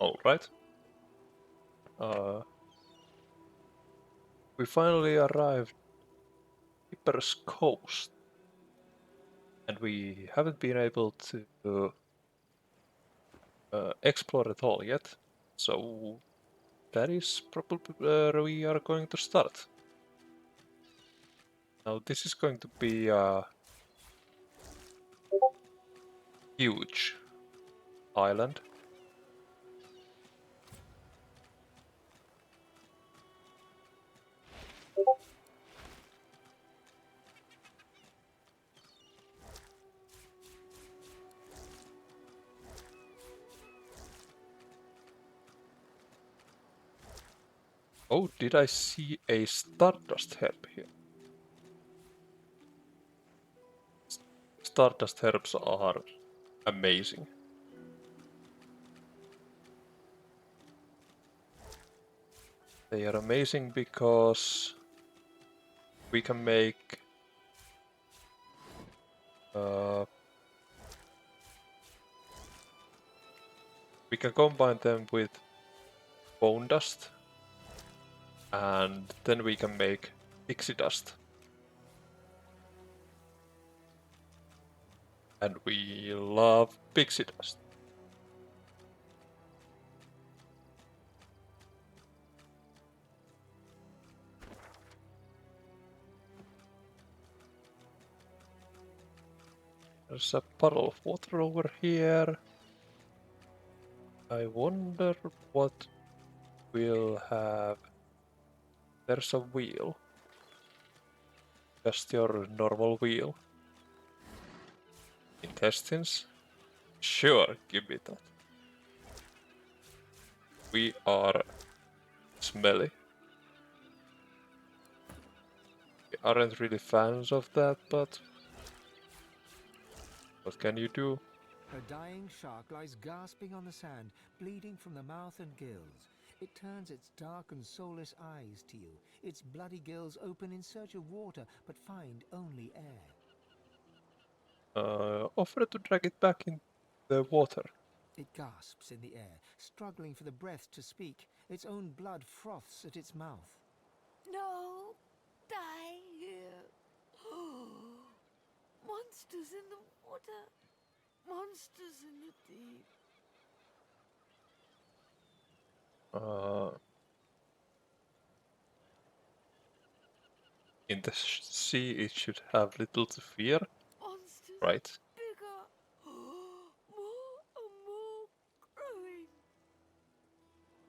Alright. We finally arrived at Keeper's Coast. And we haven't been able to explore it all yet. So that is probably where we are going to start. Now this is going to be a huge island. Oh, did I see a Stardust herb here? Stardust herbs are amazing. They are amazing because we can make we can combine them with bone dust, and then we can make pixie dust. And we love pixie dust. There's a puddle of water over here. I wonder what we'll have. There's a wheel. Just your normal wheel. Intestines? Sure, give me that. We are smelly. We aren't really fans of that, but what can you do? A dying shark lies gasping on the sand, bleeding from the mouth and gills. It turns its dark and soulless eyes to you. Its bloody gills open in search of water, but find only air. Offer to drag it back in the water. It gasps in the air, struggling for the breath to speak. Its own blood froths at its mouth. No, die here. Monsters in the water, monsters in the deep. In the sea, it should have little to fear, Monsters right? bigger, more and more growing.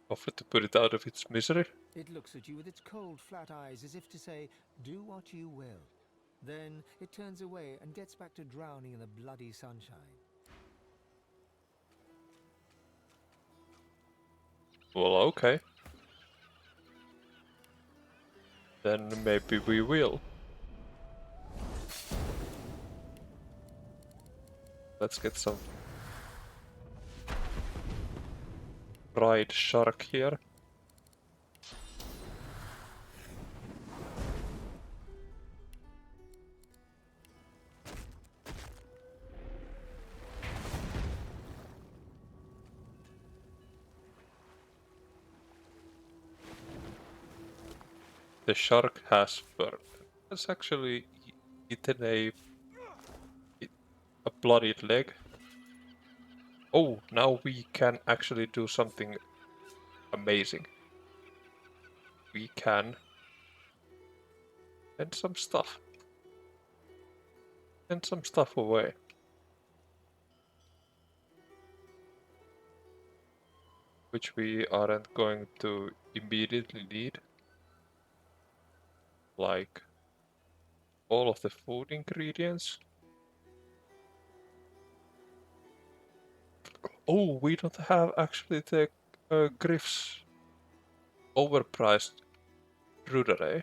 Offer to put it out of its misery. It looks at you with its cold, flat eyes as if to say, do what you will. Then it turns away and gets back to drowning in the bloody sunshine. Well, okay. Then maybe we will. Let's get some fried shark here. The shark has burned. It's actually eaten a bloodied leg. Oh, now we can actually do something amazing. We can send some stuff. Send some stuff away. Which we aren't going to immediately need. Like all of the food ingredients. Oh, we don't have actually the Griff's overpriced Ruderay.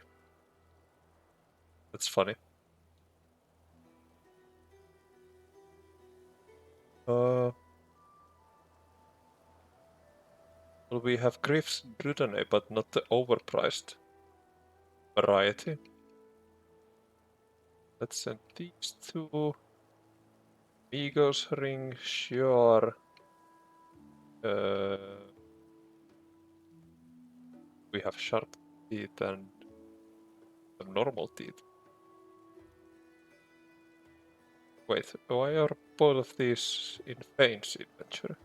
That's funny. Well, we have Griff's Ruderay, but not the overpriced variety. Let's send these two. Migos ring, sure. We have sharp teeth and some normal teeth. Wait, why are both of these in Fane's inventory?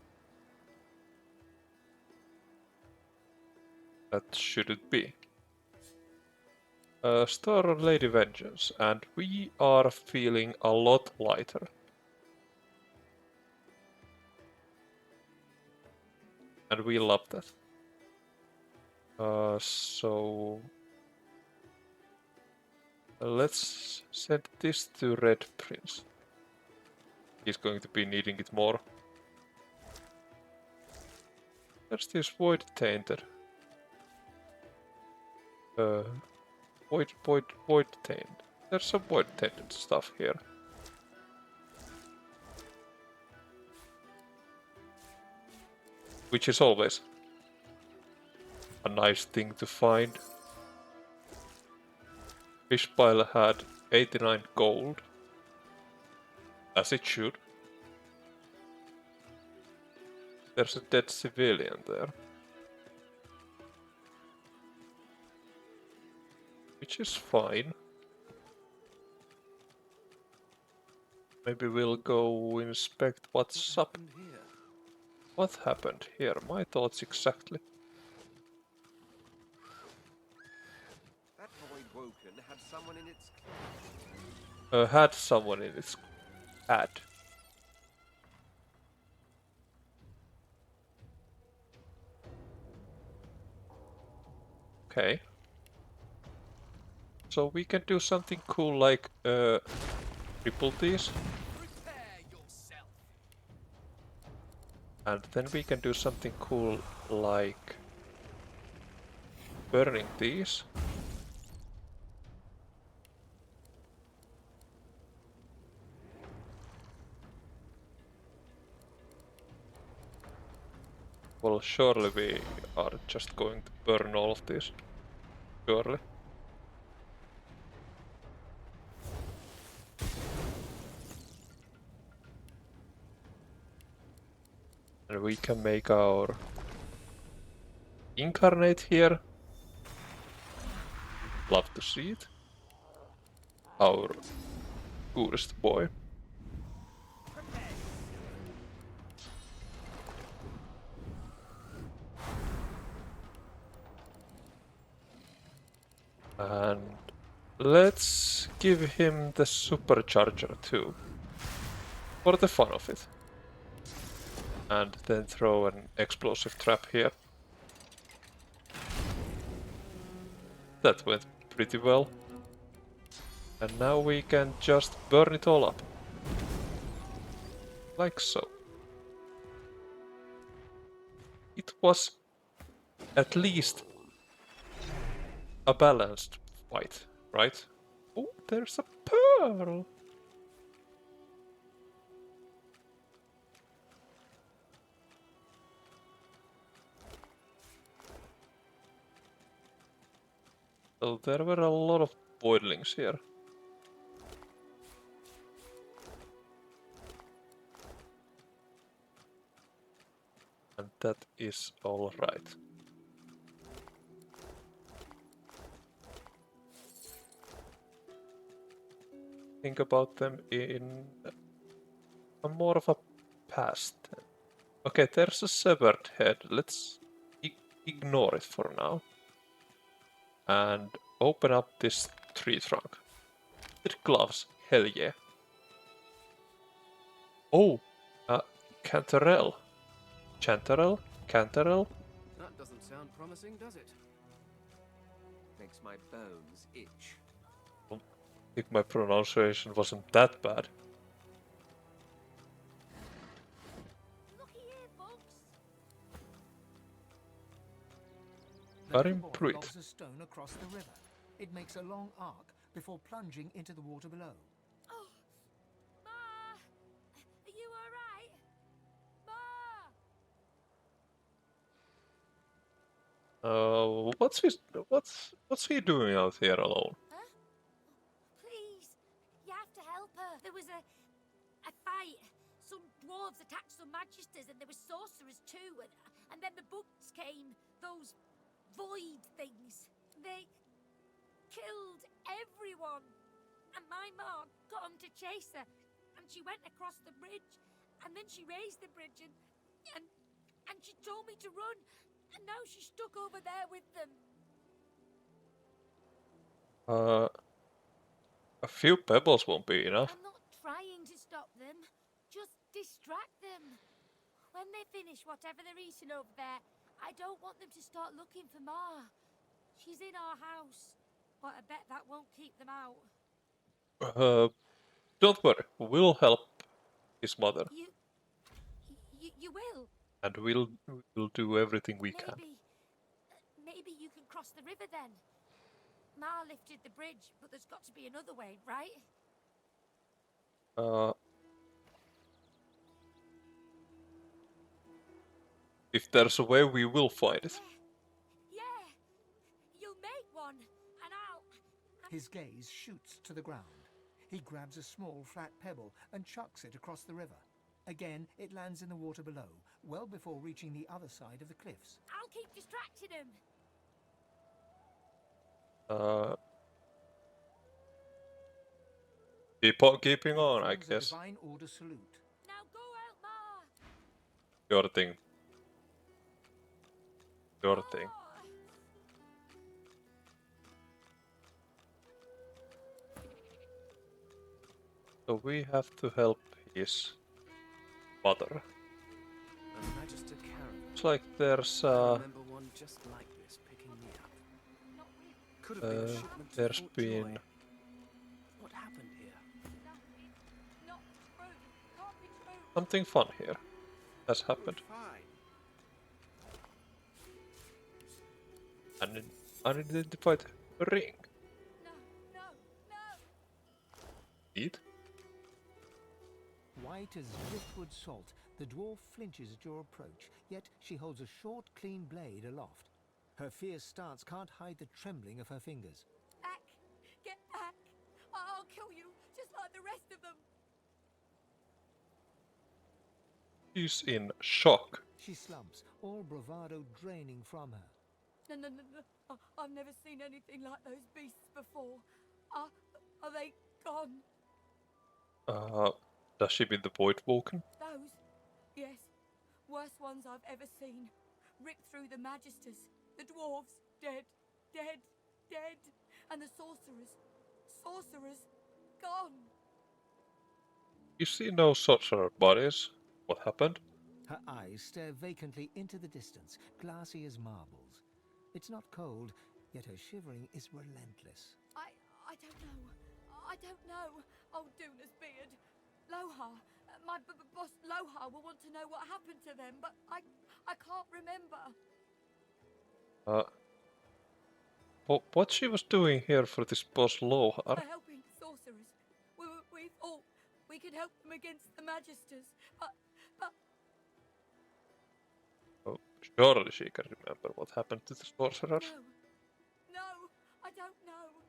That shouldn't be. Store on Lady Vengeance, and we are feeling a lot lighter. And we love that. So let's send this to Red Prince. He's going to be needing it more. There's this Void Tainted. Void Tainted. There's some Void Tainted stuff here. Which is always a nice thing to find. Fishpile had 89 gold. As it should. There's a dead civilian there. Which is fine. Maybe we'll go inspect what's up. What happened here? My thoughts exactly. That void woken had someone in its Had someone in its ad. Okay. So we can do something cool like triple these. And then we can do something cool like burning these. Well, surely we are just going to burn all of these. Surely. And we can make our incarnate here. Love to see it. Our coolest boy. And let's give him the supercharger too. For the fun of it. And then throw an explosive trap here. That went pretty well. And now we can just burn it all up. Like so. It was at least a balanced fight, right? Oh, there's a pearl! So there were a lot of voidlings here. And that is alright. Think about them in a more of a past. Okay, there's a severed head. Let's ignore it for now. And open up this tree trunk. With gloves, hell yeah. Oh, Cantarell. Chantarelle? Cantarell? That doesn't sound promising, does it? Makes my bones itch. I think my pronunciation wasn't that bad. Looky here, folks. The Karim little boy Pruitt. lobs a stone across the river. It makes a long arc before plunging into the water below. Oh, Ma, are you all right? Ma. What's he doing out here alone? Huh? Please, you have to help her. There was a fight. Some dwarves attacked some magisters, and there were sorcerers too. And then the books came. Those void things. They killed everyone. And my mom got 'em to chase her. And she went across the bridge. And then she raised the bridge and she told me to run. And now she's stuck over there with them. A few pebbles won't be enough. I'm not trying to stop them. Just distract them. When they finish whatever they're eating over there, I don't want them to start looking for Ma. She's in our house. But I bet that won't keep them out. Don't worry, we'll help his mother, You will? and we'll do everything we can. Maybe you can cross the river then. Ma lifted the bridge, but there's got to be another way, right? If there's a way, we will find it. Yeah. You'll make one, and I'll... His gaze shoots to the ground. He grabs a small flat pebble and chucks it across the river. Again, it lands in the water below, well before reaching the other side of the cliffs. I'll keep distracting him. Keeping on, I guess. Divine order salute. Now go out, Ma. Your thing. Your thing. So we have to help his mother. A Magister caravan. Looks like there's I remember one just like this picking me up. Could have been a shipment to there's Fort been Joy. What happened here? Not true. Can't be true. something fun here has happened. Fine. An unidentified ring. No. Neat. White as driftwood salt, the dwarf flinches at your approach, yet she holds a short, clean blade aloft. Her fierce stance can't hide the trembling of her fingers. Back. Get back. I'll kill you, just like the rest of them. She's in shock. She slumps, all bravado draining from her. No. I've never seen anything like those beasts before. Are they gone? Does she mean the Void Woken? Those? Yes. Worst ones I've ever seen. Ripped through the Magisters. The dwarves. Dead. And the sorcerers. Gone. You see no sorcerer bodies. What happened? Her eyes stare vacantly into the distance, glassy as marbles. It's not cold, yet her shivering is relentless. I don't know. Oh, Duna's beard. Lohar. My boss Lohar will want to know what happened to them, but I can't remember. What she was doing here for this boss Lohar? We're helping sorcerers. We thought we could help them against the Magisters, but... Oh, surely she can remember what happened to the sorcerers. No, I don't know.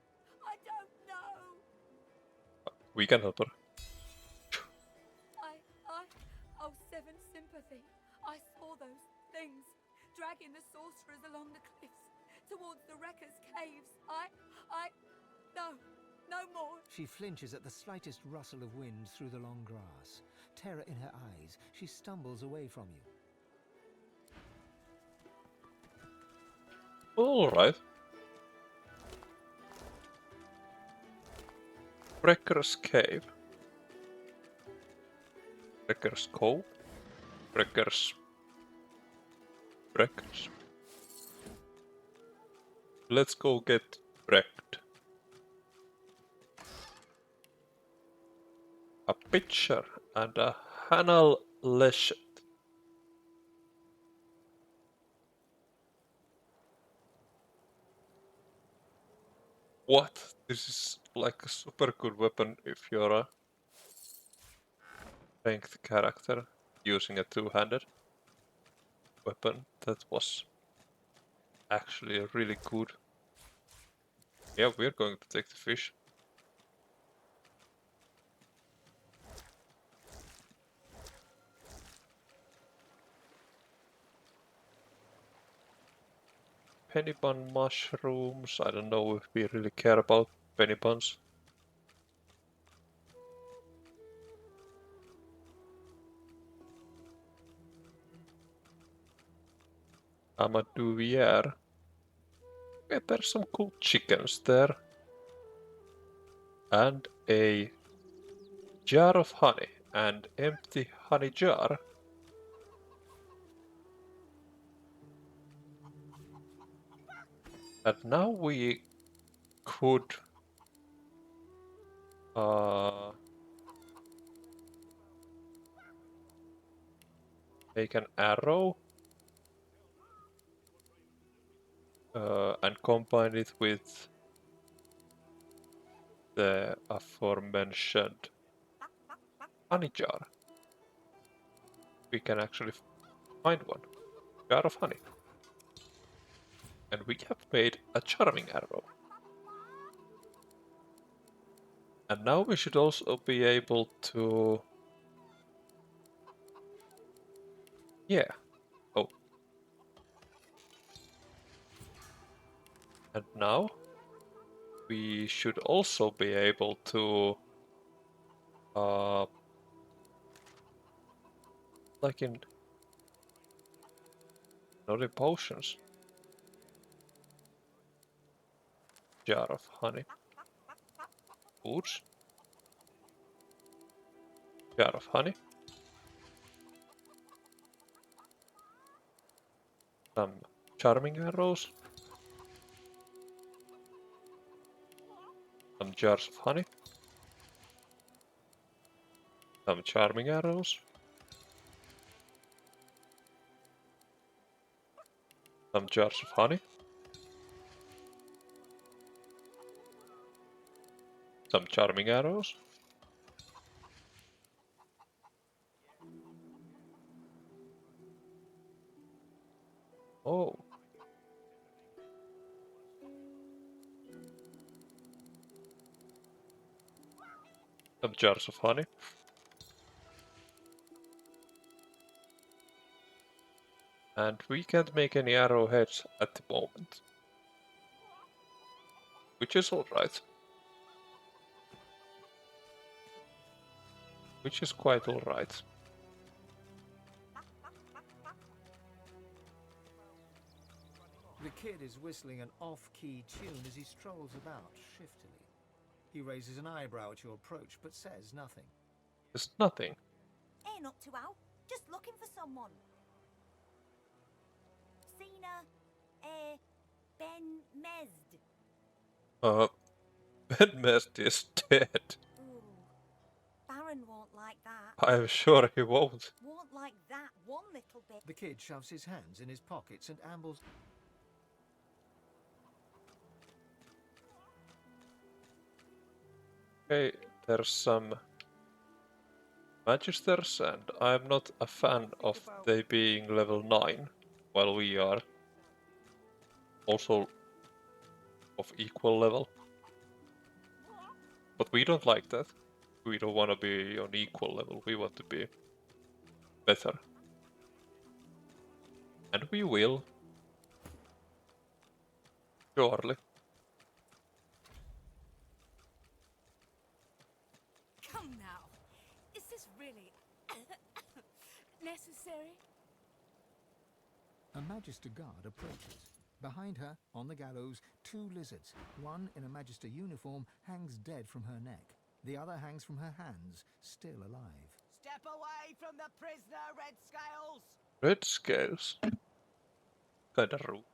We can help her. Oh, Seven Sympathy. I saw those things dragging the sorcerers along the cliffs towards the Wrecker's caves. No more. She flinches at the slightest rustle of wind through the long grass. Terror in her eyes, she stumbles away from you. Alright. Wrecker's Cave. Wrecker's Cove. Wrecker's. Let's go get wrecked. A pitcher and a Hanal Leshet. What? This is like a super good weapon if you're a strength character using a two-handed weapon. That was actually really good. Yeah, we're going to take the fish. penny bun mushrooms. I don't know if we really care about penny buns. Amadouvier. Okay, there's some cool chickens there. And a jar of honey. And empty honey jar. And now we could make an arrow and combine it with the aforementioned honey jar. We can actually find one. Jar of honey. And we have made a charming arrow. And now we should also be able to... Yeah. Oh. And now we should also be able to... like in... not in potions. Jar of honey. Foods. Jar of honey. Some charming arrows. Some jars of honey. Some charming arrows. Some jars of honey. Some charming arrows. Oh. Some jars of honey. And we can't make any arrowheads at the moment. Which is alright. Which is quite alright. The kid is whistling an off-key tune as he strolls about shiftily. He raises an eyebrow at your approach, but says nothing. There's nothing. Ain't up to out. Just looking for someone. Seen Ben Mesd. Ben Mest is dead. Ooh. Baron won't like that. I'm sure he won't. Won't like that one little bit. The kid shoves his hands in his pockets and ambles. Okay, there's some magisters, and I'm not a fan of they being level 9, while we are also of equal level. But we don't like that. We don't want to be on equal level, we want to be better. And we will. Surely. Come now. Is this really necessary? A Magister guard approaches. Behind her, on the gallows, 2 lizards. One in a Magister uniform hangs dead from her neck. The other hangs from her hands, still alive. Step away from the prisoner, Red Scales! Red Scales. Kinda rude.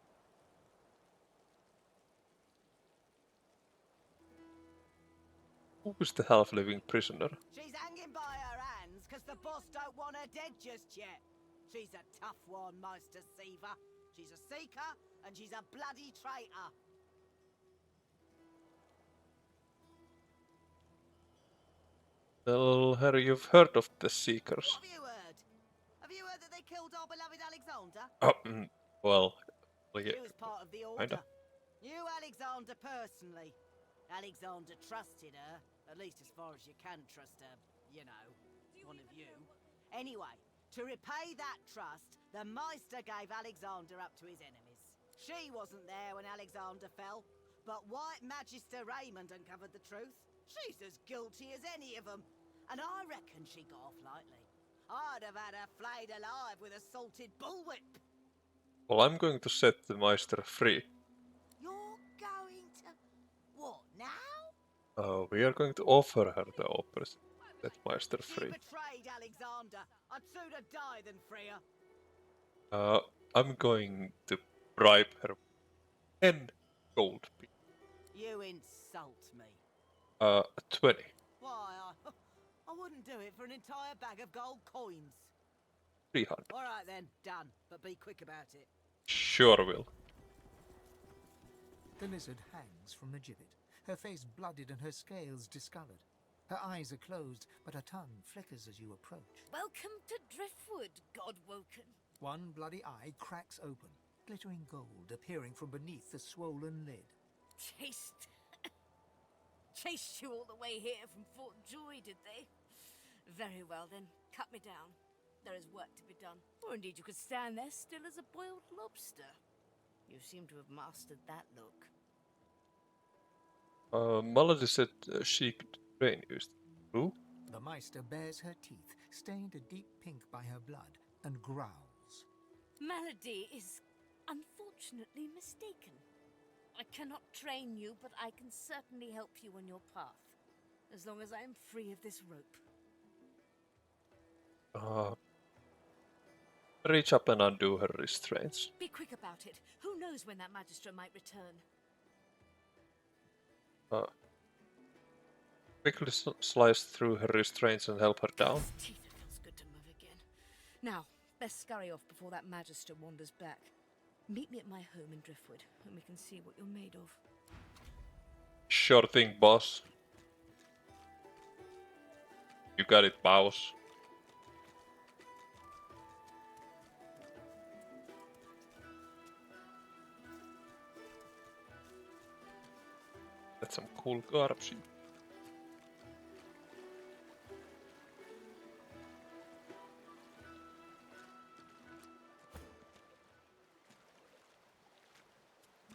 Who is the half-living prisoner? She's hanging by her hands because the boss don't want her dead just yet. She's a tough one, Meister Seaver. She's a seeker and she's a bloody traitor. Well, Harry, you've heard of the Seekers. What have you heard? Have you heard that they killed our beloved Alexander? Oh, well, yeah, She was part of the order. kinda. Knew Alexander personally. Alexander trusted her, at least as far as you can trust her, you know, one of you. Anyway, to repay that trust, the Meister gave Alexander up to his enemies. She wasn't there when Alexander fell, but White Magister Raymond uncovered the truth. She's as guilty as any of them, and I reckon she got off lightly. I'd have had her flayed alive with a salted bullwhip. Well, I'm going to set the Meister free. You're going to... what, now? We are going to offer her the opposite. Set Meister She free. betrayed Alexander. I'd sooner die than free her. I'm going to bribe her 10 gold pieces. You insult me. 20. Why, I wouldn't do it for an entire bag of gold coins. 300. All right then, done. But be quick about it. Sure will. The lizard hangs from the gibbet, her face blooded and her scales discolored. Her eyes are closed, but her tongue flickers as you approach. Welcome to Driftwood, God-woken. One bloody eye cracks open, glittering gold appearing from beneath the swollen lid. Chased you all the way here from Fort Joy, did they? Very well then, cut me down. There is work to be done. Or indeed you could stand there still as a boiled lobster. You seem to have mastered that look. Malady said she could train you. Is that true? The Meister bares her teeth, stained a deep pink by her blood, and growls. Malady is unfortunately mistaken. I cannot train you, but I can certainly help you on your path. As long as I am free of this rope. Reach up and undo her restraints. Be quick about it. Who knows when that Magister might return? Quickly slice through her restraints and help her down. Teeth, it feels good to move again. Now, best scurry off before that Magister wanders back. Meet me at my home in Driftwood, and we can see what you're made of. Sure thing, boss. You got it, boss. That's some cool garbage.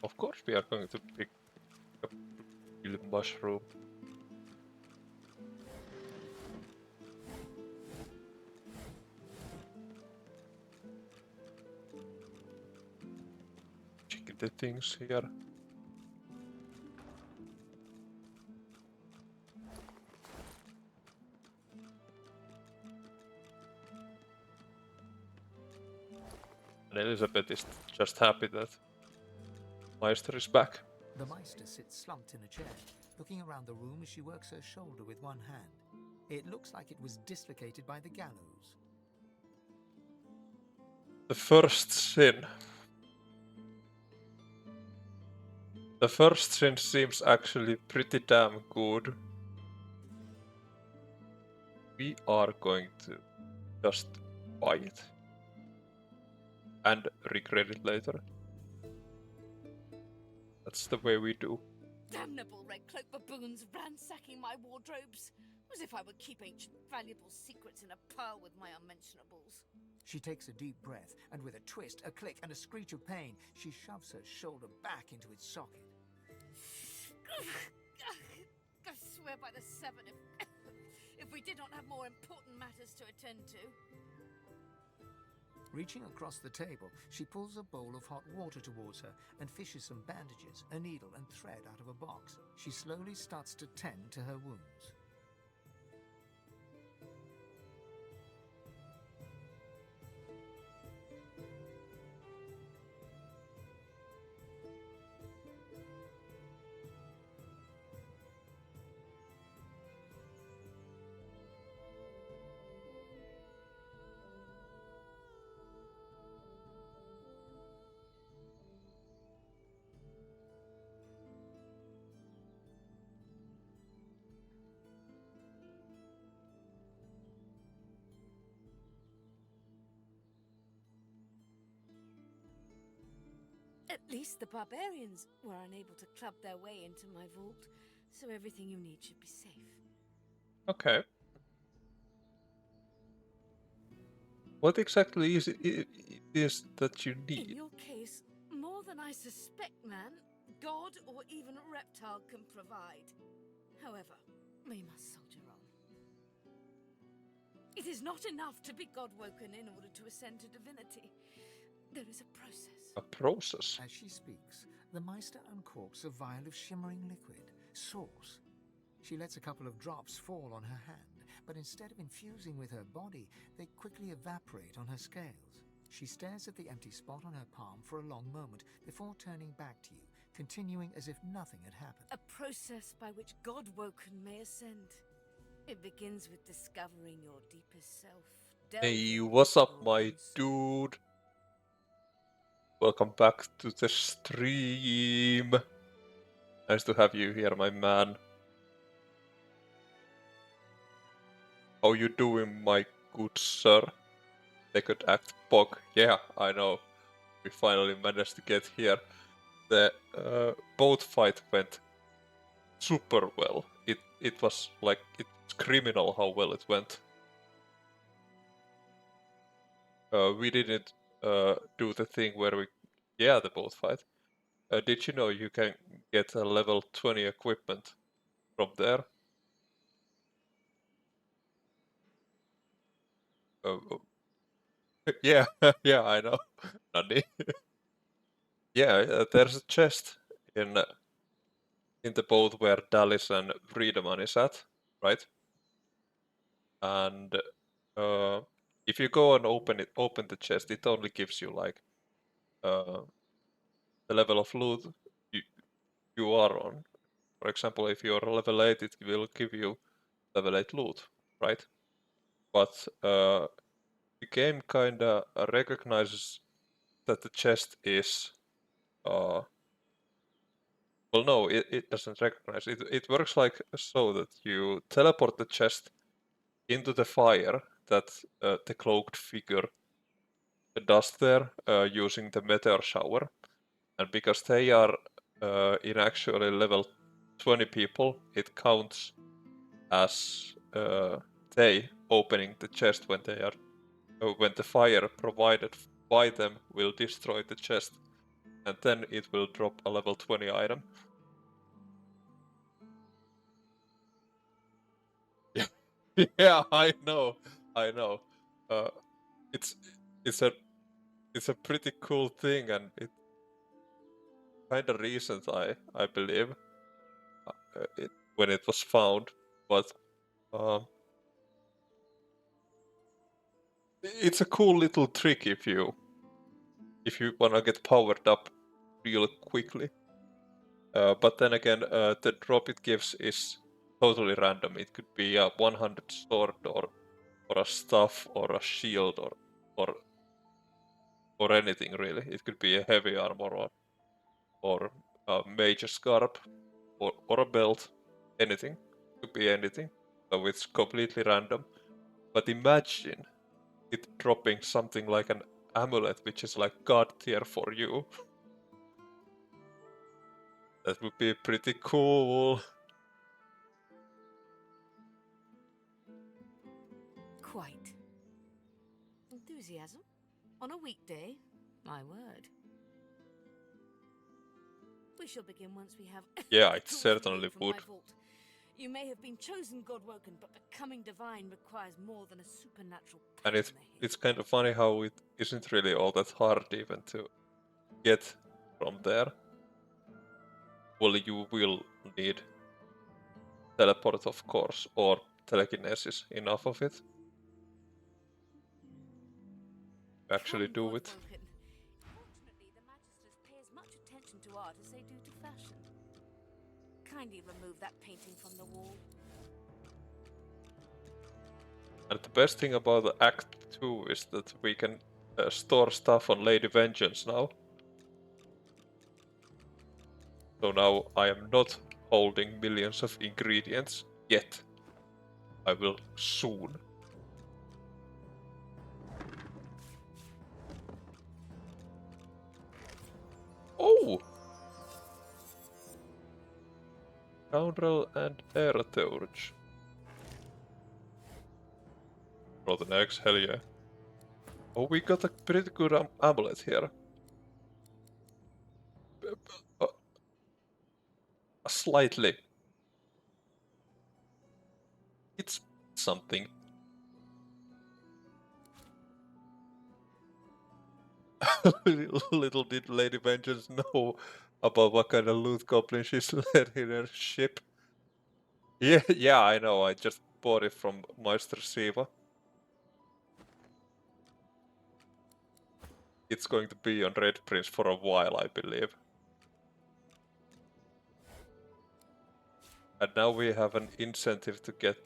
Of course we are going to pick up the mushroom. Check the things here. And Elizabeth is just happy that Meister is back. The Meister sits slumped in a chair, looking around the room as she works her shoulder with one hand. It looks like it was dislocated by the gallows. The first sin. The first sin seems actually pretty damn good. We are going to just buy it. And regret it later. That's the way we do. Damnable red cloak baboons ransacking my wardrobes. As if I would keep ancient valuable secrets in a pile with my unmentionables. She takes a deep breath, and with a twist, a click, and a screech of pain, she shoves her shoulder back into its socket. I swear by the seven, if we did not have more important matters to attend to. Reaching across the table, she pulls a bowl of hot water towards her and fishes some bandages, a needle, and thread out of a box. She slowly starts to tend to her wounds. At least the barbarians were unable to club their way into my vault, so everything you need should be safe. Okay. What exactly is it that you In need? your case, more than I suspect, man. God or even a reptile can provide. However, we must soldier on. It is not enough to be God-woken in order to ascend to divinity. There is a process. A process. As she speaks, the Meister uncorks a vial of shimmering liquid, sauce. She lets a couple of drops fall on her hand, but instead of infusing with her body, they quickly evaporate on her scales. She stares at the empty spot on her palm for a long moment before turning back to you, continuing as if nothing had happened. A process by which God-woken may ascend. It begins with discovering your deepest self. Hey, delving what's up, into your my own soul. dude? Welcome back to the stream. Nice to have you here, my man. How you doing, my good sir? They could act Pog. Yeah, I know. We finally managed to get here. The boat fight went super well. It was like, it's criminal how well it went. We didn't do the thing where we, yeah, the boat fight. Did you know you can get a level 20 equipment from there? Yeah, yeah, I know. Nani? Yeah, there's a chest in the boat where Dallas and Friedemann is at, right? And if you go and open the chest, it only gives you like the level of loot you are on. For example, if you're level 8, it will give you level 8 loot, right? But the game kinda recognizes that the chest is well, no, it doesn't recognize it. It works like so that you teleport the chest into the fire that the cloaked figure does there using the meteor shower. And because they are in actually level 20 people, it counts as they opening the chest when they are when the fire provided by them will destroy the chest, and then it will drop a level 20 item. Yeah, I know, I know. Uh, it's it's a it's a pretty cool thing, and it kind of recent, I believe, when it was found. But um, it's a cool little trick if you wanna get powered up real quickly. But then again, the drop it gives is totally random. It could be a 100 sword or a staff or a shield or or anything really. It could be a heavy armor or a major scarp or a belt. Anything. Could be anything. So it's completely random. But imagine it dropping something like an amulet, which is like god tier for you. That would be pretty cool. Quite. Enthusiasm? On a weekday? My word. We shall begin once we have Yeah, the it tools we certainly need from would. my vault. You may have been chosen God-woken, but becoming divine requires more than a supernatural And pat on the head. it's kind of funny how it isn't really all that hard even to get from there. Well, you will need teleport, of course, or telekinesis, enough of it. Actually Come, do it. God-woken. Fortunately, the Magisters pay as much attention to art as they do to fashion. Kindly remove that painting from the wall. And the best thing about the Act 2 is that we can store stuff on Lady Vengeance now. So now I am not holding millions of ingredients yet. I will soon. Oh! Scoundrel and Air Theurge. Rotten eggs, hell yeah. Oh, we got a pretty good amulet here. Slightly. It's something. Little did Lady Vengeance know about what kind of loot goblin she's led in her ship. Yeah, yeah, I know. I just bought it from Meister Siva. It's going to be on Red Prince for a while, I believe. And now we have an incentive to get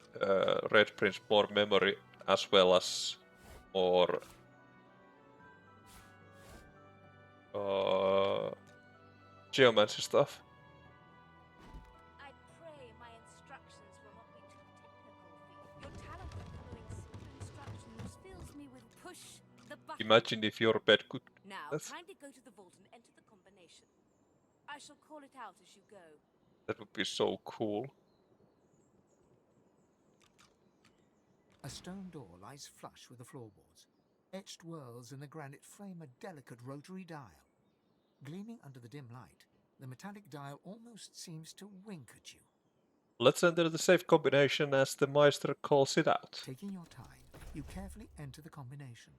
Red Prince more memory as well as more geomancy stuff. I pray my instructions will not be too technical for you. Your talent for following simple instructions fills me with push the button. Imagine if your bed could. Now, kindly go to the vault and enter the combination. I shall call it out as you go. That would be so cool. A stone door lies flush with the floorboards. Etched whorls in the granite frame a delicate rotary dial. Gleaming under the dim light, the metallic dial almost seems to wink at you. Let's enter the safe combination as the Meister calls it out. Taking your time, you carefully enter the combination.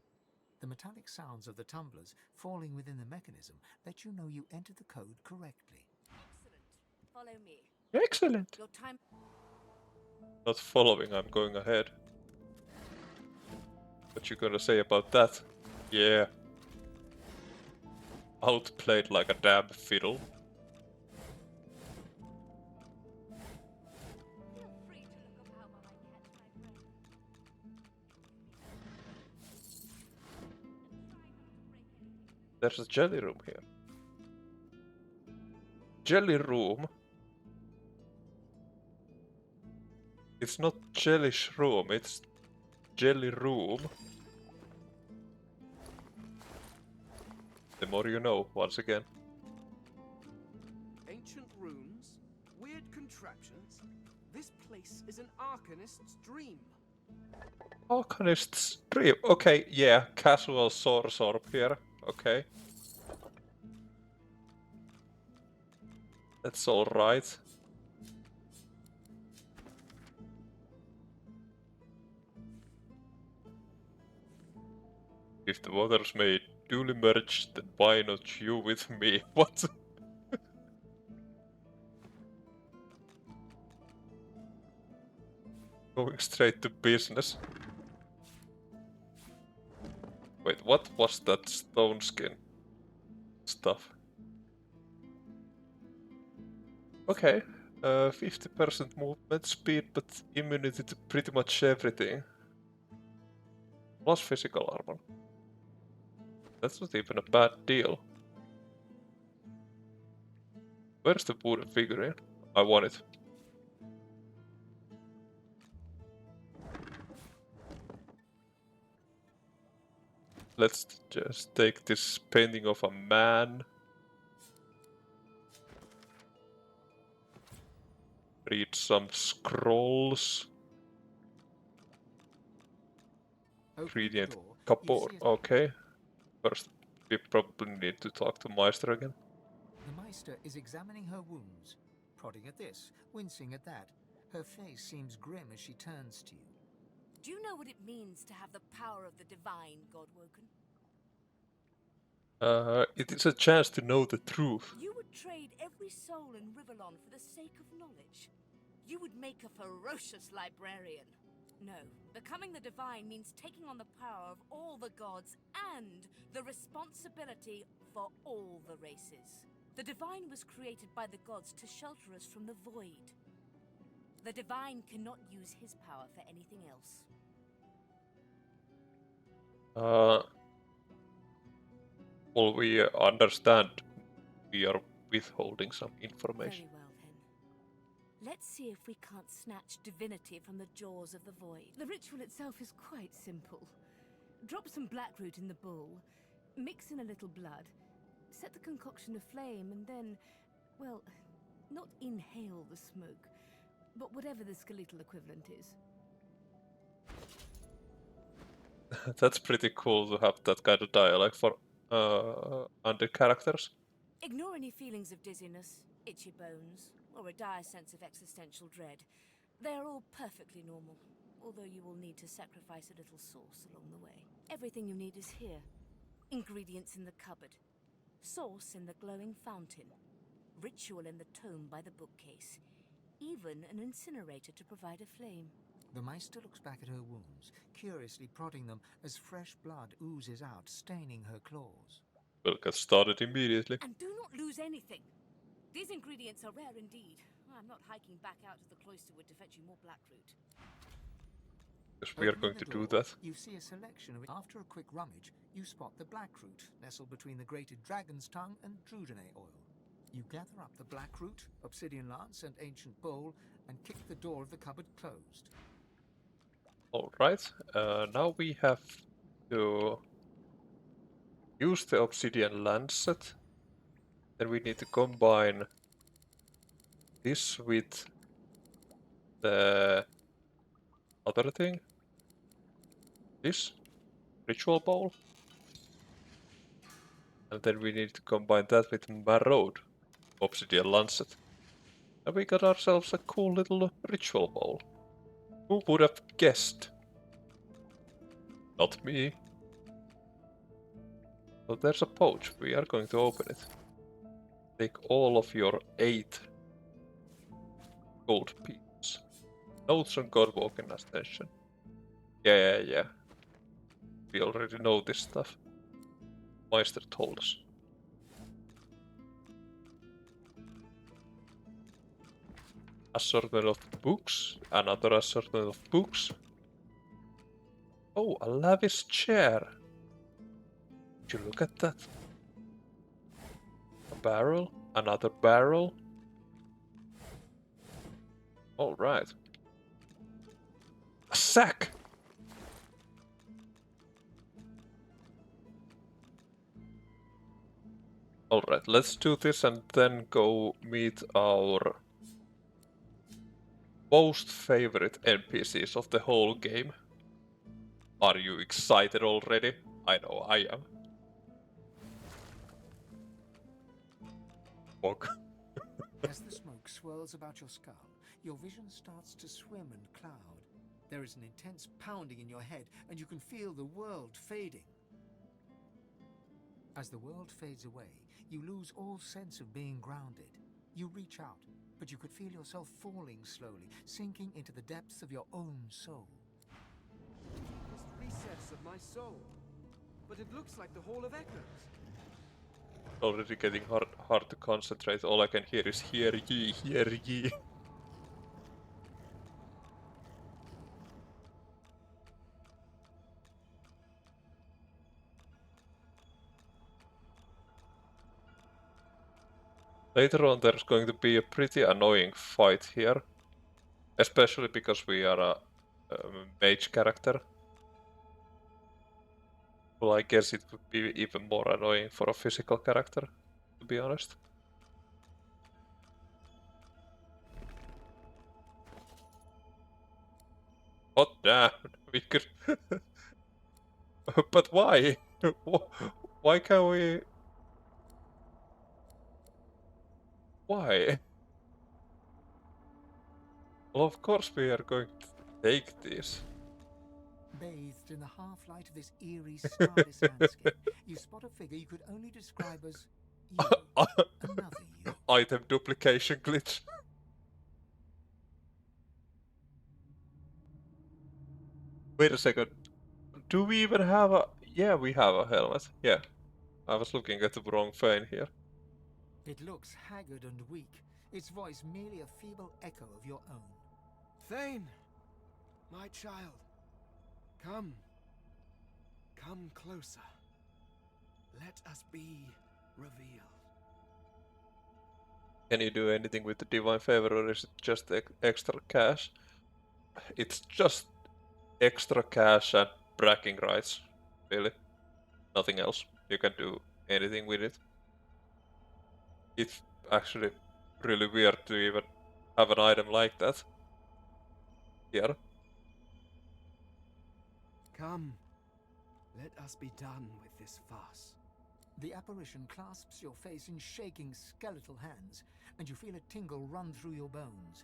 The metallic sounds of the tumblers falling within the mechanism let you know you entered the code correctly. Excellent. Follow me. Excellent. Your time. Not following, I'm going ahead. What you gonna say about that? Yeah. Outplayed like a damn fiddle. Feel free to look about while I catch my breath. There's a jelly room here. Jelly room? It's not jellish room, it's jelly room. The more you know, once again. Ancient runes, weird contraptions. This place is an Arcanist's dream. Arcanist's dream. Okay, yeah, casual sorb here. Okay. That's alright. If the waters may duly merge, then why not you with me? What? Going straight to business. Wait, what was that stone skin stuff? Okay, 50% movement speed, but immunity to pretty much everything. Plus physical armor. That's not even a bad deal. Where's the wooden figurine? I want it. Let's just take this painting of a man. Read some scrolls. Ingredient cupboard. Okay. First, we probably need to talk to Meister again. The Meister is examining her wounds, prodding at this, wincing at that. Her face seems grim as she turns to you. Do you know what it means to have the power of the divine, Godwoken? It is a chance to know the truth. You would trade every soul in Riverlon for the sake of knowledge. You would make a ferocious librarian. No, becoming the divine means taking on the power of all the gods and the responsibility for all the races. The divine was created by the gods to shelter us from the void. The divine cannot use his power for anything else. Well, we understand we are withholding some information. Very well, then. Let's see if we can't snatch divinity from the jaws of the void. The ritual itself is quite simple. Drop some blackroot in the bowl, mix in a little blood, set the concoction aflame, and then, well, not inhale the smoke, but whatever the skeletal equivalent is. That's pretty cool to have that kind of dialogue for under characters. Ignore any feelings of dizziness, itchy bones, or a dire sense of existential dread. They are all perfectly normal, although you will need to sacrifice a little sauce along the way. Everything you need is here. Ingredients in the cupboard. Sauce in the glowing fountain. Ritual in the tome by the bookcase. Even an incinerator to provide a flame. The Meister looks back at her wounds, curiously prodding them as fresh blood oozes out, staining her claws. We'll get started immediately. And do not lose anything. These ingredients are rare indeed. I'm not hiking back out to the cloisterwood to fetch you more blackroot. Because we are Opening going the to do door, that. You see a selection of it. After a quick rummage, you spot the blackroot nestled between the grated dragon's tongue and drudene oil. You gather up the blackroot, obsidian lance, and ancient bowl, and kick the door of the cupboard closed. Alright, now we have to use the obsidian lancet. Then we need to combine this with the other thing. This ritual bowl. And then we need to combine that with Marroad obsidian lancet. And we got ourselves a cool little ritual bowl. Who would have guessed? Not me. So there's a pouch. We are going to open it. Take all of your 8 gold pieces. Notes on Godwalking Ascension. Yeah. We already know this stuff. Meister told us. Assortment of books. Another assortment of books. Oh, a lavish chair. Would you look at that? A barrel. Another barrel. Alright. A sack! Alright, let's do this and then go meet our most favorite NPCs of the whole game. Are you excited already? I know I am. Fuck. As the smoke swirls about your skull, your vision starts to swim and cloud. There is an intense pounding in your head, and you can feel the world fading. As the world fades away, you lose all sense of being grounded. You reach out, but you could feel yourself falling slowly, sinking into the depths of your own soul. It's recess of my soul. But it looks like the Hall of Echoes. Already getting hard to concentrate. All I can hear is hear ye, hear ye. Later on there's going to be a pretty annoying fight here. Especially because we are a mage character. Well, I guess it would be even more annoying for a physical character, to be honest. Oh damn, we could... But why? Why can't we... Why? Well, of course we are going to take this. Bathed in the half-light of this eerie, starless landscape, you spot a figure you could only describe as you. Another you. Item duplication glitch. Wait a second. Do we even have a... Yeah, we have a helmet. Yeah. I was looking at the wrong thing here. It looks haggard and weak, its voice merely a feeble echo of your own. Thane! My child. Come. Come closer. Let us be revealed. Can you do anything with the divine favor, or is it just extra cash? It's just extra cash and bragging rights, really. Nothing else. You can do anything with it. It's actually really weird to even have an item like that here. Come. Let us be done with this farce. The apparition clasps your face in shaking skeletal hands, and you feel a tingle run through your bones.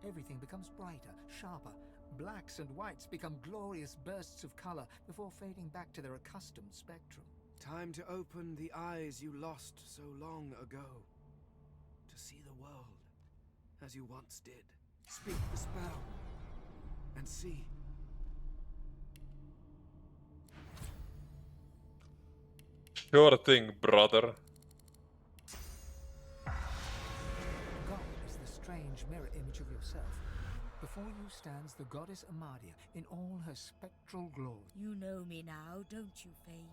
Everything becomes brighter, sharper. Blacks and whites become glorious bursts of color before fading back to their accustomed spectrum. Time to open the eyes you lost so long ago. To see the world as you once did. Speak the spell and see. Sure thing, brother. God is the strange mirror image of yourself. Before you stands the goddess Amadia in all her spectral glory. You know me now, don't you, Fane?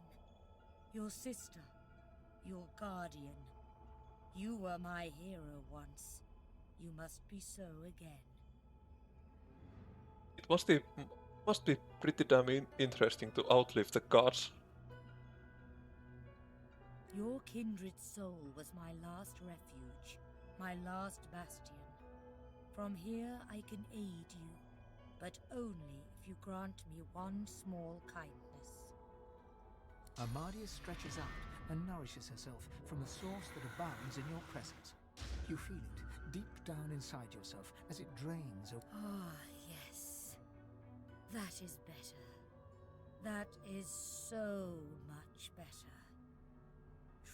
Your sister, your guardian. You were my hero once. You must be so again. It must be pretty damn interesting to outlive the gods. Your kindred soul was my last refuge, my last bastion. From here I can aid you, but only if you grant me one small kindness. Amadia stretches out and nourishes herself from a source that abounds in your presence. You feel it deep down inside yourself as it drains. Ah, yes. That is better. That is so much better.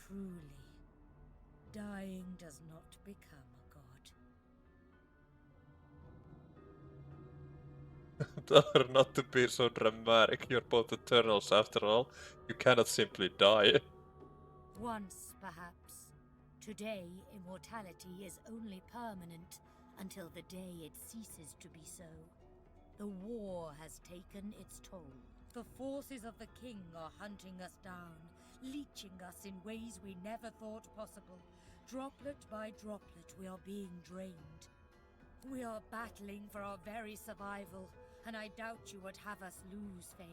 Truly, dying does not become a god. Tell her not to be so dramatic. You're both Eternals after all. You cannot simply die. Once, perhaps. Today, immortality is only permanent until the day it ceases to be so. The war has taken its toll. The forces of the king are hunting us down, leeching us in ways we never thought possible. Droplet by droplet, we are being drained. We are battling for our very survival, and I doubt you would have us lose, Fane.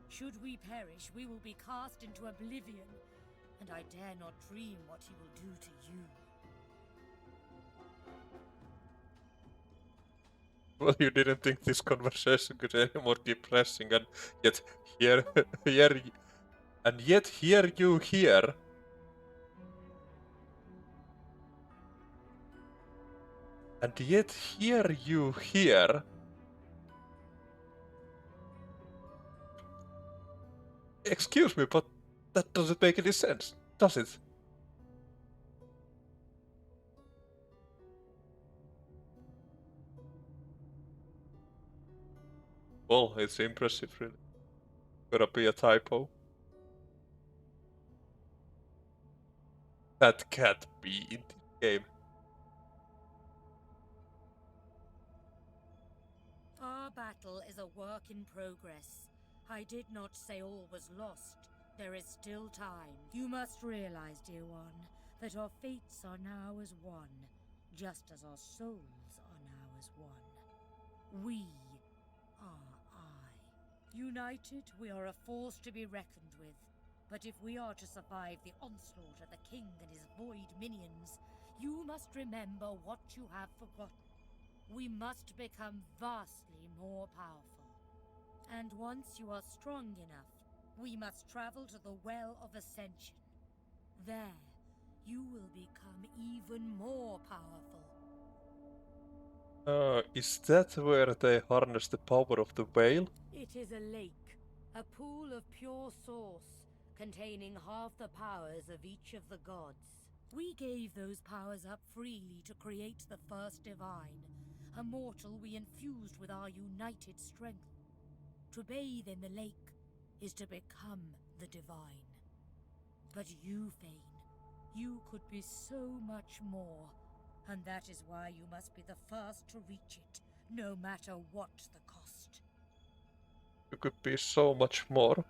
Should we perish, we will be cast into oblivion, and I dare not dream what he will do to you. Well, you didn't think this conversation could any more depressing, and yet here, here, and yet here you here. And yet here you here. Excuse me, but that doesn't make any sense, does it? Well, it's impressive, really. Gotta be a typo. That can't be in this game. Our battle is a work in progress. I did not say all was lost. There is still time. You must realize, dear one, that our fates are now as one, just as our souls are now as one. We are I. United, we are a force to be reckoned with. But if we are to survive the onslaught of the king and his void minions, you must remember what you have forgotten. We must become vastly more powerful. And once you are strong enough, we must travel to the Well of Ascension. There, you will become even more powerful. Is that where they harness the power of the whale? It is a lake, a pool of pure source, containing half the powers of each of the gods. We gave those powers up freely to create the first divine, a mortal we infused with our united strength. To bathe in the lake is to become the divine. But you, Fane, you could be so much more, and that is why you must be the first to reach it, no matter what the cost. You could be so much more.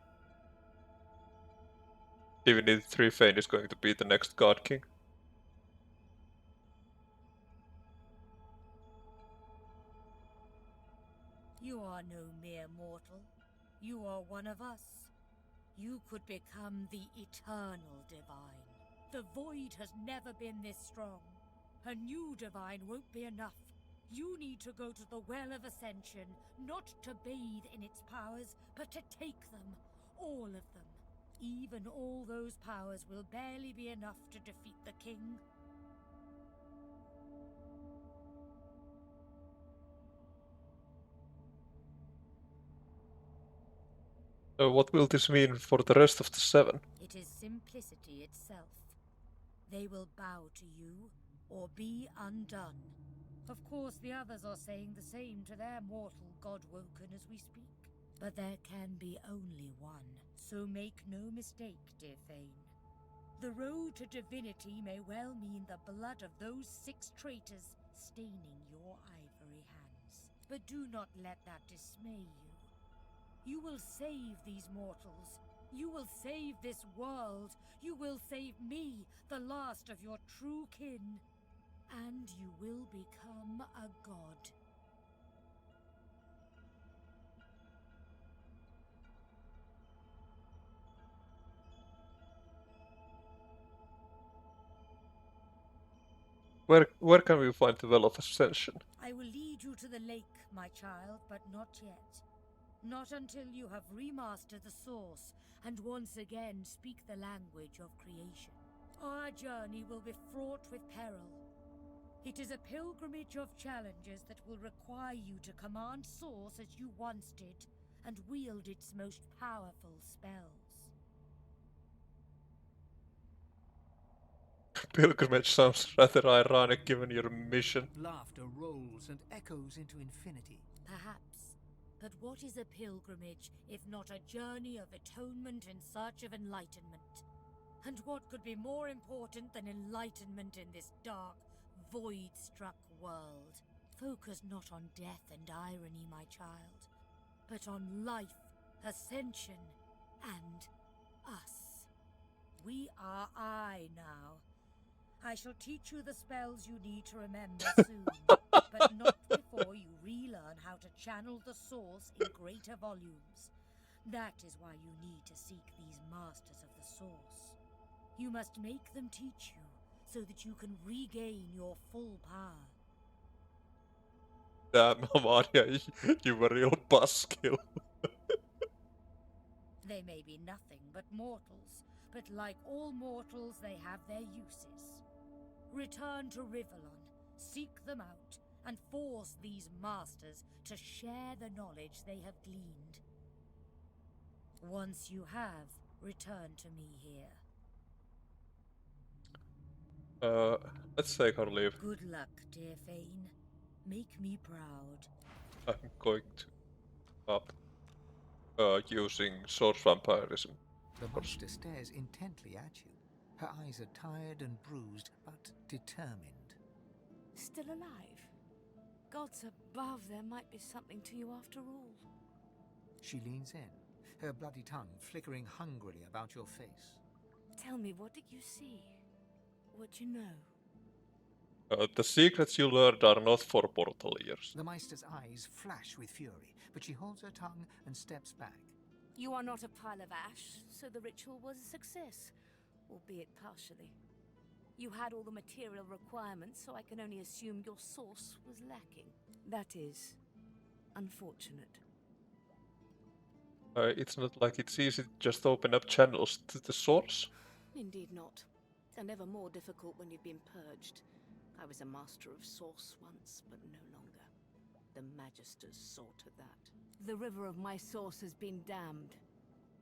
Divinity 3 Fane is going to be the next God King. You are no mere mortal. You are one of us. You could become the eternal divine. The void has never been this strong. A new divine won't be enough. You need to go to the Well of Ascension, not to bathe in its powers, but to take them, all of them. Even all those powers will barely be enough to defeat the king. So what will this mean for the rest of the 7? It is simplicity itself. They will bow to you, or be undone. Of course, the others are saying the same to their mortal God-woken as we speak. But there can be only one, so make no mistake, dear Thane. The road to divinity may well mean the blood of those 6 traitors staining your ivory hands. But do not let that dismay you. You will save these mortals. You will save this world. You will save me, the last of your true kin. And you will become a god. Where can we find the Well of Ascension? I will lead you to the lake, my child, but not yet. Not until you have remastered the source and once again speak the language of creation. Our journey will be fraught with peril. It is a pilgrimage of challenges that will require you to command Source as you once did, and wield its most powerful spells. Pilgrimage sounds rather ironic given your mission. Laughter rolls and echoes into infinity. Perhaps. But what is a pilgrimage if not a journey of atonement in search of enlightenment? And what could be more important than enlightenment in this dark, void-struck world? Focus not on death and irony, my child, but on life, ascension, and us. We are I now. I shall teach you the spells you need to remember soon, but not before you relearn how to channel the source in greater volumes. That is why you need to seek these masters of the source. You must make them teach you, so that you can regain your full power. Damn, Amalia, you were real buzzkill. They may be nothing but mortals, but like all mortals, they have their uses. Return to Rivellon, seek them out, and force these masters to share the knowledge they have gleaned. Once you have, return to me here. Let's take our leave. Good luck, dear Thane. Make me proud. I'm going to stop using source vampirism. The monster stares intently at you. Her eyes are tired and bruised, but determined. Still alive? Gods above, there might be something to you after all. She leans in, her bloody tongue flickering hungrily about your face. Tell me, what did you see? What you know? The secrets you learned are not for mortal ears. The Meister's eyes flash with fury, but she holds her tongue and steps back. You are not a pile of ash, so the ritual was a success, albeit partially. You had all the material requirements, so I can only assume your source was lacking. That is unfortunate. It's not like it's easy to just open up channels to the source. Indeed not. And ever more difficult when you've been purged. I was a master of source once, but no longer. The Magisters saw to that. The river of my source has been dammed.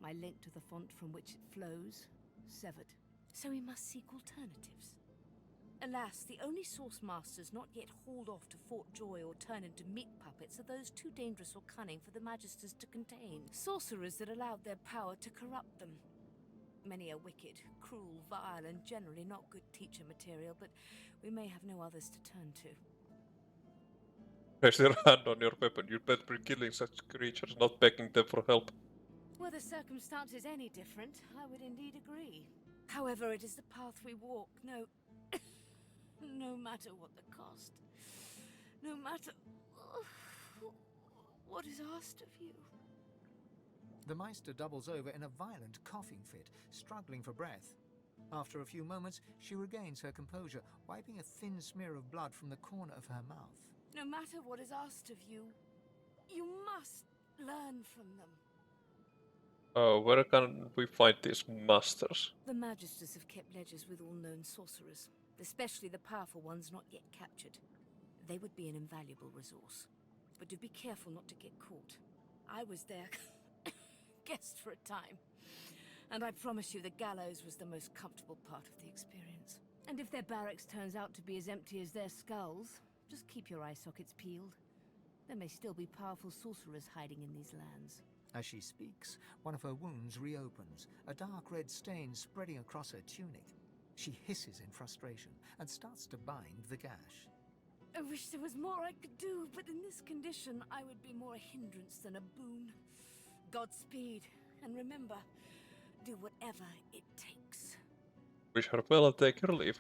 My link to the font from which it flows, severed. So we must seek alternatives. Alas, the only source masters not yet hauled off to Fort Joy or turned into meat puppets are those too dangerous or cunning for the Magisters to contain. Sorcerers that allowed their power to corrupt them. Many are wicked, cruel, vile, and generally not good teacher material, but we may have no others to turn to. Raise your hand on your weapon. You'd better be killing such creatures, not begging them for help. Were the circumstances any different, I would indeed agree. However, it is the path we walk, no matter what the cost. No matter what is asked of you. The Meister doubles over in a violent coughing fit, struggling for breath. After a few moments, she regains her composure, wiping a thin smear of blood from the corner of her mouth. No matter what is asked of you, you must learn from them. Where can we find these masters? The Magisters have kept ledgers with all known sorcerers, especially the powerful ones not yet captured. They would be an invaluable resource. But do be careful not to get caught. I was their guest for a time. And I promise you the gallows was the most comfortable part of the experience. And if their barracks turns out to be as empty as their skulls, just keep your eye sockets peeled. There may still be powerful sorcerers hiding in these lands. As she speaks, one of her wounds reopens, a dark red stain spreading across her tunic. She hisses in frustration and starts to bind the gash. I wish there was more I could do, but in this condition, I would be more a hindrance than a boon. Godspeed, and remember, do whatever it takes. Wish her well and take her leave.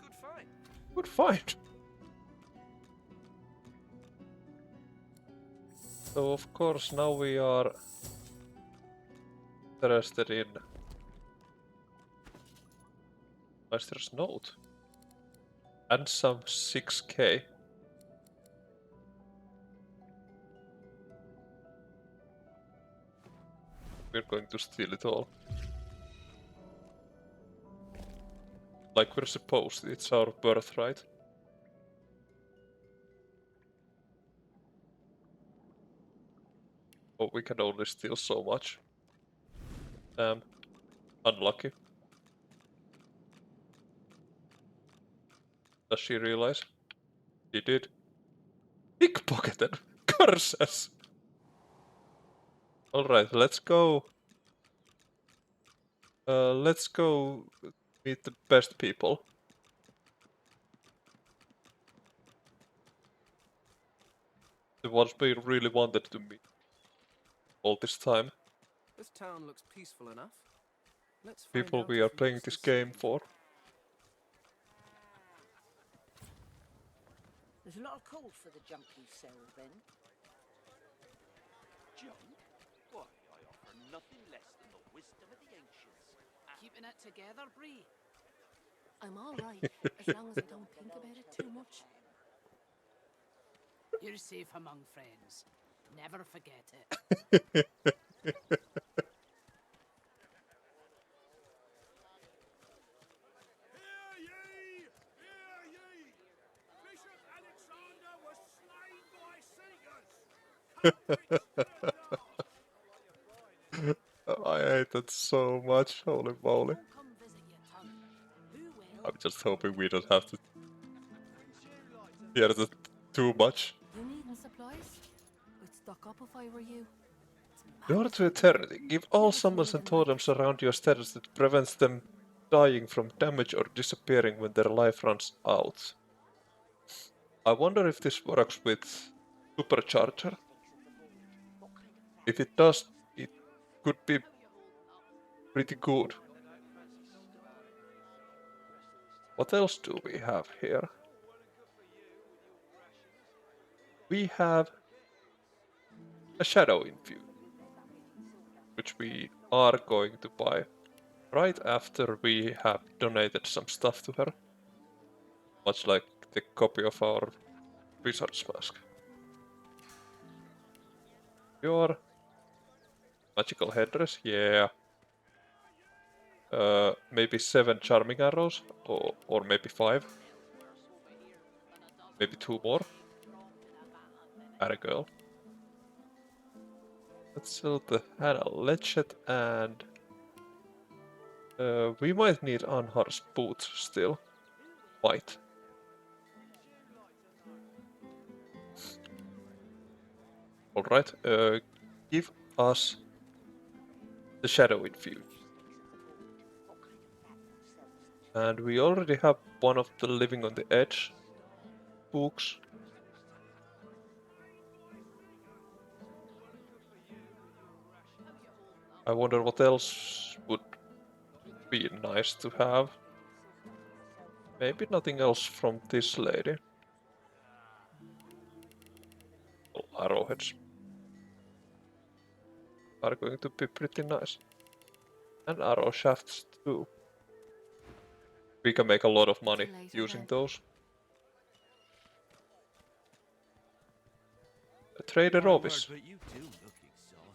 Good find. Good find. So of course now we are interested in Master's Note and some 6k. We're going to steal it all. Like we're supposed, it's our birthright. Oh, we can only steal so much. Unlucky. Does she realize? She did. Pickpocketed! Curses! Alright, let's go. Let's go meet the best people. The ones we really wanted to meet all this time. This town looks peaceful enough. Let's find People out we if are playing use this the game same. for. There's a lot of call for the junk you sell, then. Junk? Why, I offer nothing less than the wisdom of the ancients. Keeping it together, Bree? I'm all right, as long as I don't think about it too much. You're safe among friends. Never forget it. Hear ye! Hear ye! Bishop Alexander was slain by Satyrs! I hate that so much, holy moly. Won't come visit you, Tom. Who will? I'm just hoping we don't have to hear that too much. You needing supplies? I'd stock up if I were you. Door to Eternity. Give all summons and totems around your status that prevents them dying from damage or disappearing when their life runs out. I wonder if this works with Supercharger. If it does, it could be pretty good. What else do we have here? We have a Shadow Infuse, which we are going to buy right after we have donated some stuff to her. Much like the copy of our Wizard's Mask. Your magical headdress, yeah. Maybe 7 charming arrows, or maybe 5. Maybe 2 more. Add a girl. Let's sell the Hannah Ledget and we might need Anhar's boots still. Might. Alright, give us the Shadow Infuse. And we already have one of the Living on the Edge books. I wonder what else would be nice to have. Maybe nothing else from this lady. Oh, arrowheads are going to be pretty nice. And arrow shafts too. We can make a lot of money using those. Trader My word, Ovis. but you do look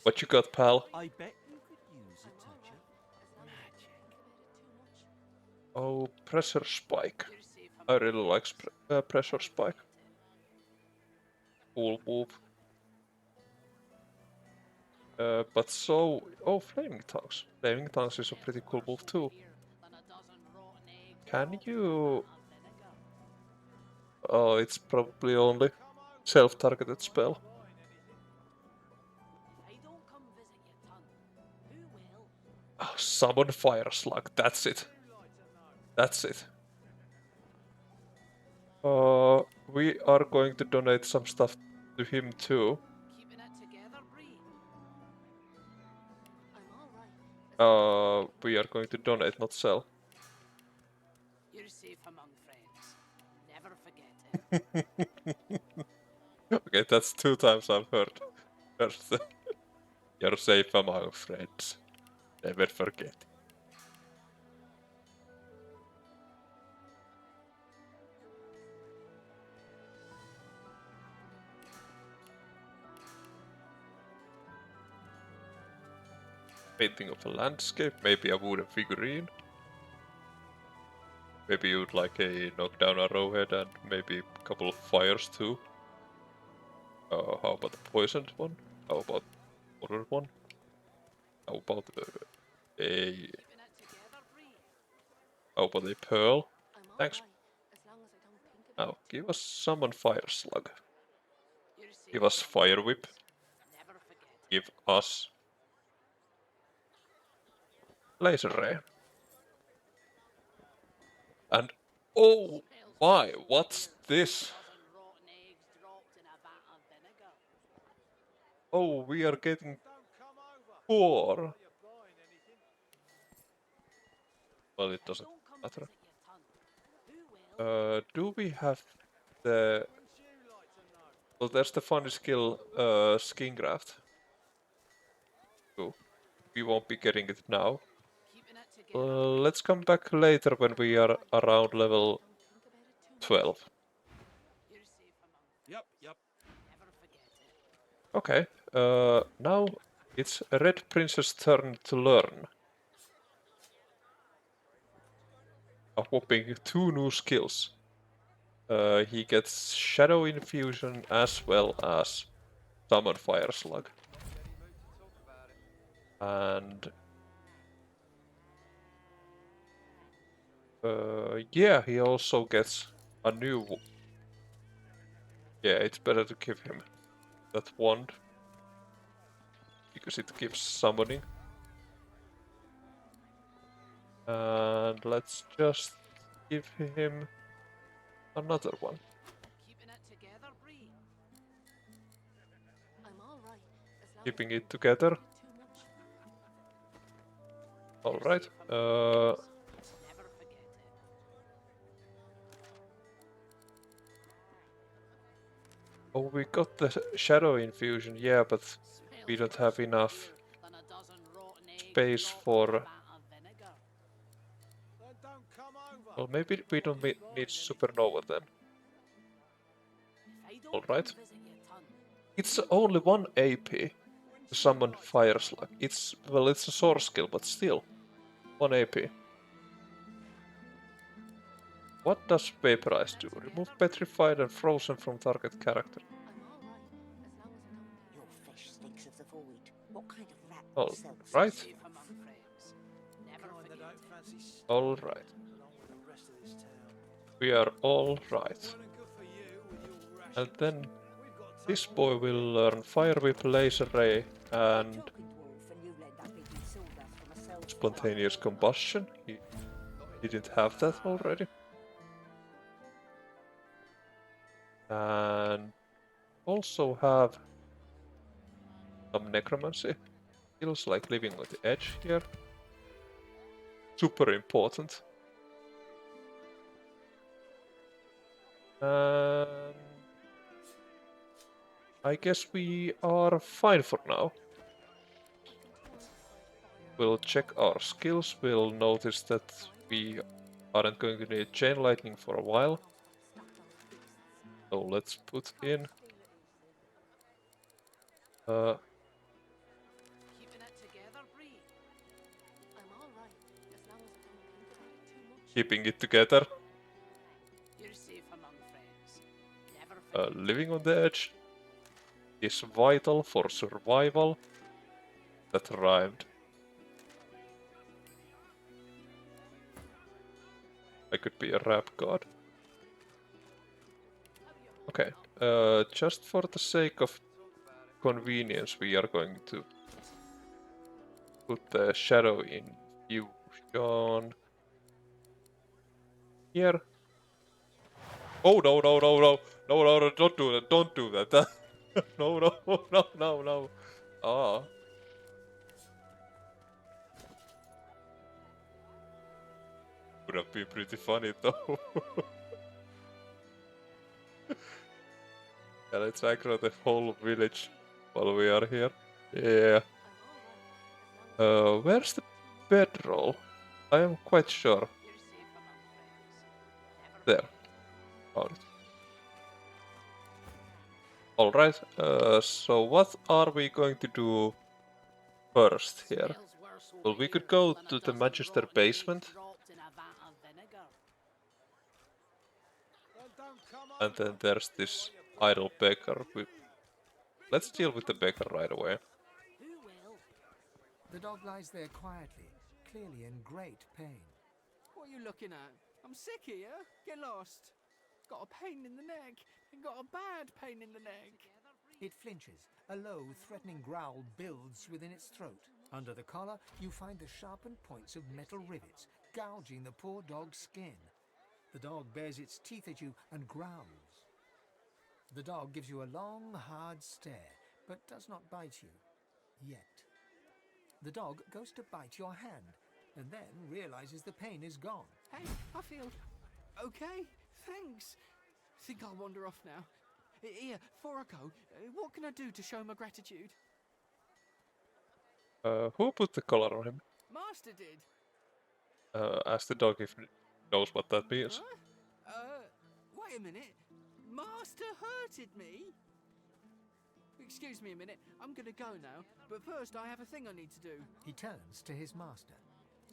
What you got, pal? I bet you could use a touch of magic. Oh, pressure spike. I really like pressure spike. Cool move. But so... Oh, flaming tongues. Flaming tongues is a pretty cool move too. Can you... Oh, it's probably only self-targeted spell. Oh, summon fire slug. That's it. That's it. We are going to donate some stuff to him too. We are going to donate, not sell. You're safe among friends. Never forget it. Okay, that's 2 times I've heard. First, you're safe among friends. Never forget. Painting of a landscape, maybe a wooden figurine. Maybe you'd like a knockdown arrowhead and maybe a couple of fires too. How about the poisoned one? How about other one? How about a... How about a pearl? Thanks. Now, give us summon fire slug. Give us fire whip. Give us laser ray. And oh my, what's this? Oh, we are getting 4. Well, it doesn't matter. Do we have the... Well, there's the funny skill, skin graft. So, we won't be getting it now. Let's come back later when we are around level 12. Yep, yep. Okay, now it's Red Prince's turn to learn. A whopping 2 new skills. He gets Shadow Infusion as well as Summon Fire Slug. And... yeah, he also gets a new... Yeah, it's better to give him that wand. Because it gives summoning. And let's just give him another one. Keeping it together. Alright. Oh, we got the Shadow Infusion, yeah, but we don't have enough space for... Well, maybe we don't need Supernova then. Alright. It's only 1 AP to summon Fire Slug. It's... well, it's a source skill, but still. 1 AP. What does Vaporize do? Remove petrified and frozen from target character. Your fish stinks of the void. What kind of rat All sells right. All right. We are all right. And then this boy will learn Fire Whip, Laser Ray, and Spontaneous Combustion. He didn't have that already. And also have some Necromancy. Feels like living on the edge here. Super important. I guess we are fine for now. We'll check our skills. We'll notice that we aren't going to need Chain Lightning for a while. So let's put in... keeping it together. You're safe among friends. Never forget. Living on the edge is vital for survival. That rhymed. I could be a rap god. Okay, just for the sake of convenience, we are going to put the shadow infusion here. Oh no no no no no no no! Don't do that! Don't do that! No no no no no! Ah. Would have been pretty funny though. Yeah, let's aggro the whole village while we are here. Yeah. Where's the bedroll? I am quite sure. There. Found it. Alright, so what are we going to do first here? Well, we could go to the Magister basement. And then there's this idle beggar. Let's deal with the beggar right away. The dog lies there quietly, clearly in great pain. What are you looking at? I'm sick here. Get lost. Got a pain in the neck. Got a bad pain in the neck. It flinches. A low, threatening growl builds within its throat. Under the collar, you find the sharpened points of metal rivets, gouging the poor dog's skin. The dog bares its teeth at you and growls. The dog gives you a long, hard stare, but does not bite you. Yet. The dog goes to bite your hand, and then realizes the pain is gone. Hey, I feel okay. Thanks. Think I'll wander off now. Here, before I go, what can I do to show my gratitude? Who put the collar on him? Master did. Ask the dog if he knows what that means. Huh? Wait a minute. Master hurted me? Excuse me a minute. I'm gonna go now, but first I have a thing I need to do. He turns to his master.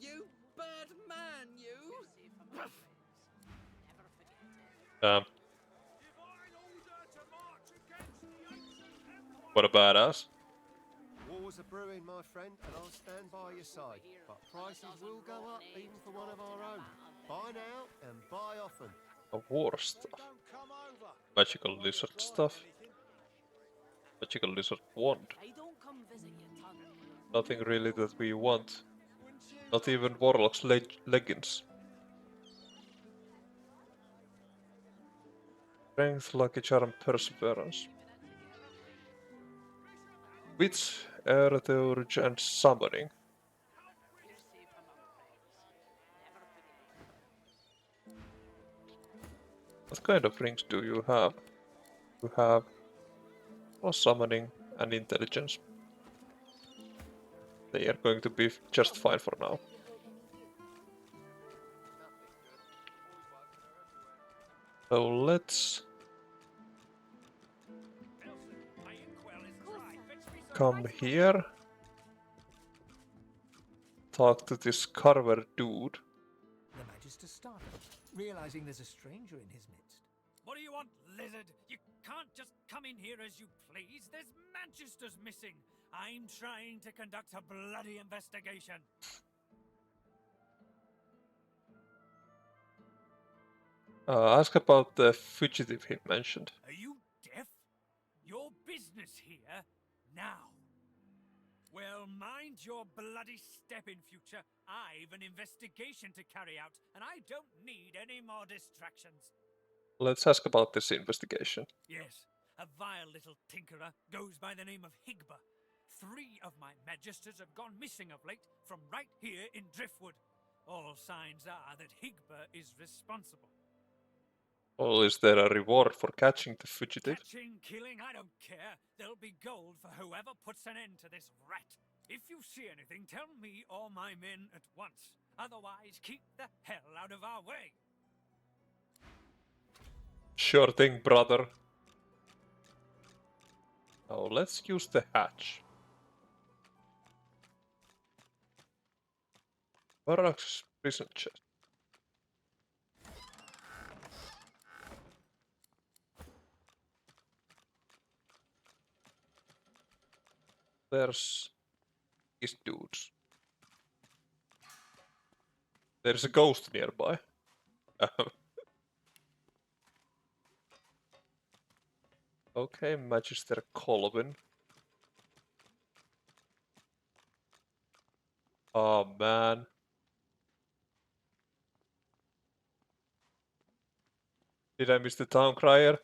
You bad man, you! What a badass. Wars are brewing, my friend, and I'll stand by your side. But prices will go up, even for one of our own. Buy now and buy often. A war stuff. Magical lizard stuff. Magical lizard wand. Nothing really that we want. Not even Warlock's leggings. Strength, lucky charm, perseverance. Wits, Earthurge, and summoning. What kind of rings do you have? You have summoning and intelligence. They are going to be just fine for now. So let's come here. Talk to this Carver dude. The Magister startled, realizing there's a stranger in his midst. What do you want, lizard? You can't just come in here as you please. There's Manchesters missing. I'm trying to conduct a bloody investigation. Ask about the fugitive he mentioned. Are you deaf? Your business here now. Well, mind your bloody step in future. I've an investigation to carry out, and I don't need any more distractions. Let's ask about this investigation. Yes, a vile little tinkerer goes by the name of Higba. 3 of my Magisters have gone missing of late from right here in Driftwood. All signs are that Higba is responsible. Well, is there a reward for catching the fugitive? Catching, killing, I don't care. There'll be gold for whoever puts an end to this rat. If you see anything, tell me or my men at once. Otherwise, keep the hell out of our way. Sure thing, brother. Now let's use the hatch. Varrock's prison chest. There's these dudes. There's a ghost nearby. Okay, Magister Colvin. Oh man. Did I miss the town crier?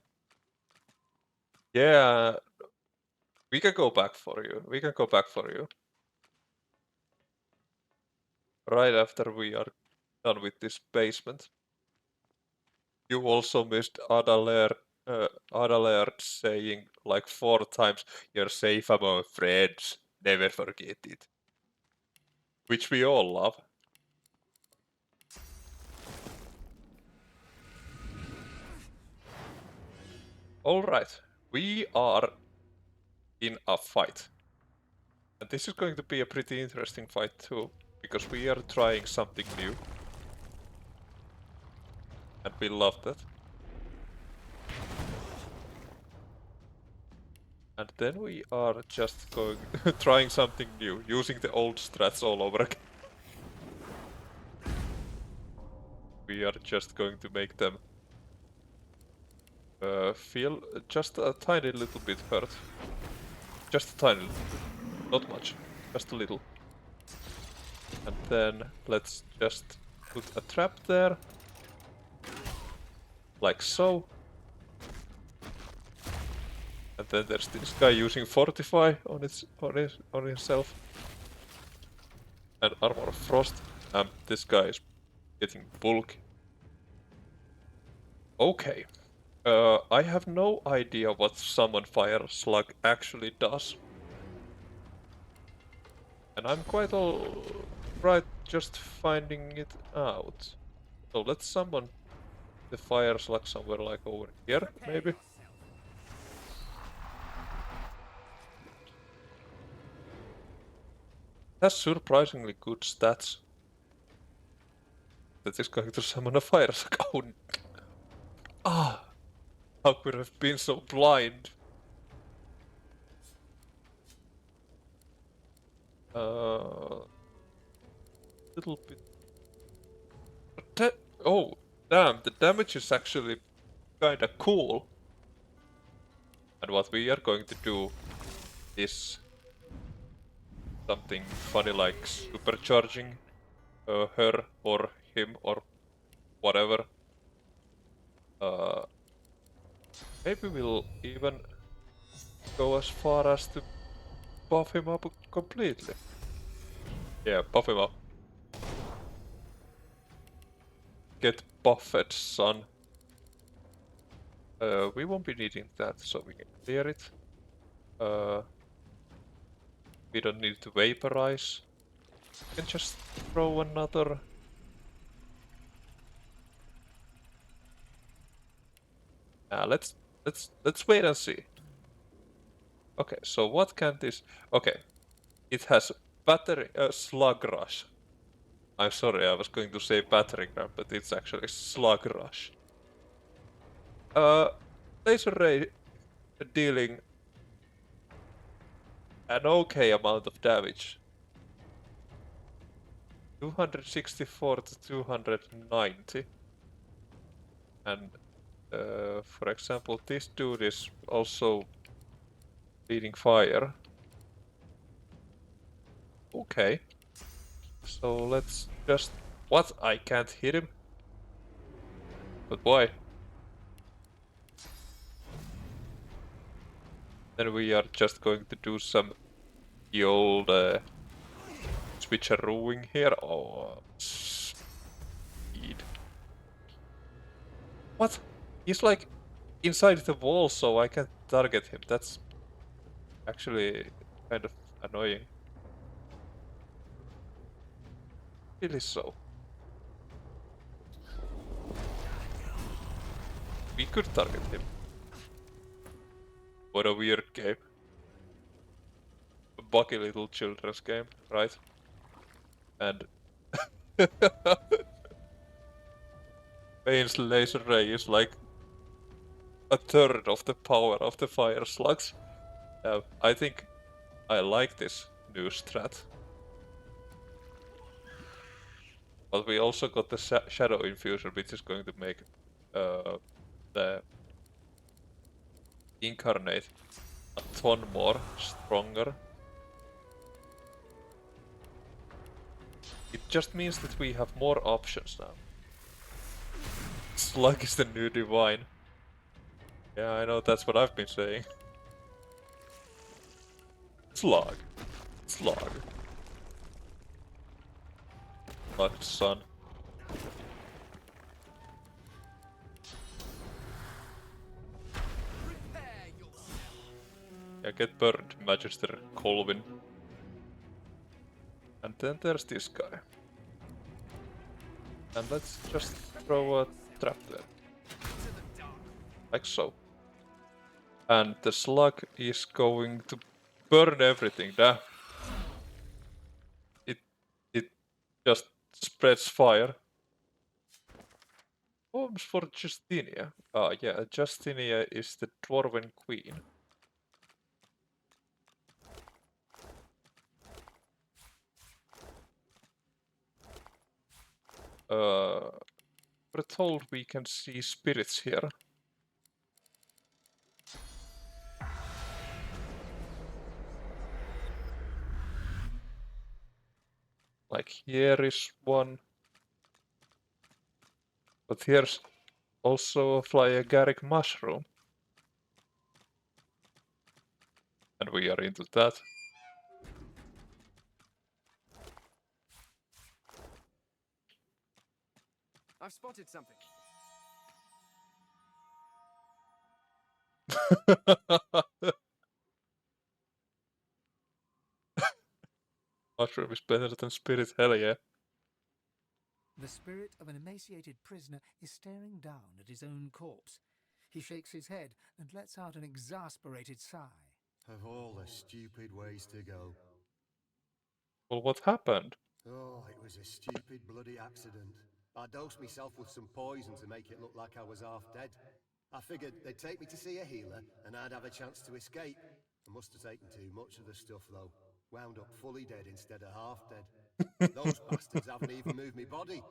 Yeah, we can go back for you. We can go back for you. Right after we are done with this basement. You also missed Adalert saying like 4 times, "You're safe among friends. Never forget it." Which we all love. Alright, we are in a fight. And this is going to be a pretty interesting fight too, because we are trying something new. And we love that. And then we are just going trying something new, using the old strats all over again. We are just going to make them feel just a tiny little bit hurt. Just a tiny little bit. Not much. Just a little. And then let's just put a trap there. Like so. And then there's this guy using Fortify on himself. And Armor of Frost. And this guy is getting bulk. Okay. I have no idea what Summon Fire Slug actually does. And I'm quite alright just finding it out. So let's summon the Fire Slug somewhere like over here, maybe? Has surprisingly good stats. That is going to summon a Fire Slug. Oh, ah! How could I have been so blind? Little bit. Oh, damn! The damage is actually kinda cool. And what we are going to do is something funny like supercharging her or him or whatever. Maybe we'll even go as far as to buff him up completely. Yeah, buff him up. Get buffed, son. We won't be needing that, so we can clear it. We don't need to vaporize. We can just throw another. Let's wait and see. Okay, so what can this? Okay, it has battery slug rush. I'm sorry, I was going to say battering ram, but it's actually slug rush. Laser ray dealing an okay amount of damage. 264 to 290. And for example, this dude is also leading fire. Okay. So let's just... What? I can't hit him? But why? Then we are just going to do some the old switcherooing here. Oh, speed. What? He's like inside the wall, so I can't target him. That's actually kind of annoying. Really so. We could target him. What a weird game. A buggy little children's game, right? And Bane's laser ray is like a third of the power of the fire slugs. I think I like this new strat. But we also got the Shadow Infusion, which is going to make the Incarnate a ton more stronger. It just means that we have more options now. Slug is the new Divine. Yeah, I know, that's what I've been saying. Slug. Slug. Slug's son. Yeah, get burned, Magister Colvin. And then there's this guy. And let's just throw a trap there. Like so. And the slug is going to burn everything down. It just spreads fire. Poems for Justinia. Ah, yeah, Justinia is the Dwarven Queen. We're told we can see spirits here. Like here is one. But here's also a flyagaric mushroom. And we are into that. I've spotted something. Mushroom is better than spirit, hell yeah. The spirit of an emaciated prisoner is staring down at his own corpse. He shakes his head and lets out an exasperated sigh. Of all the stupid ways to go. Well, what happened? Oh, it was a stupid bloody accident. I dosed myself with some poison to make it look like I was half dead. I figured they'd take me to see a healer and I'd have a chance to escape. I must have taken too much of the stuff though. Wound up fully dead instead of half dead. Those bastards haven't even moved me body.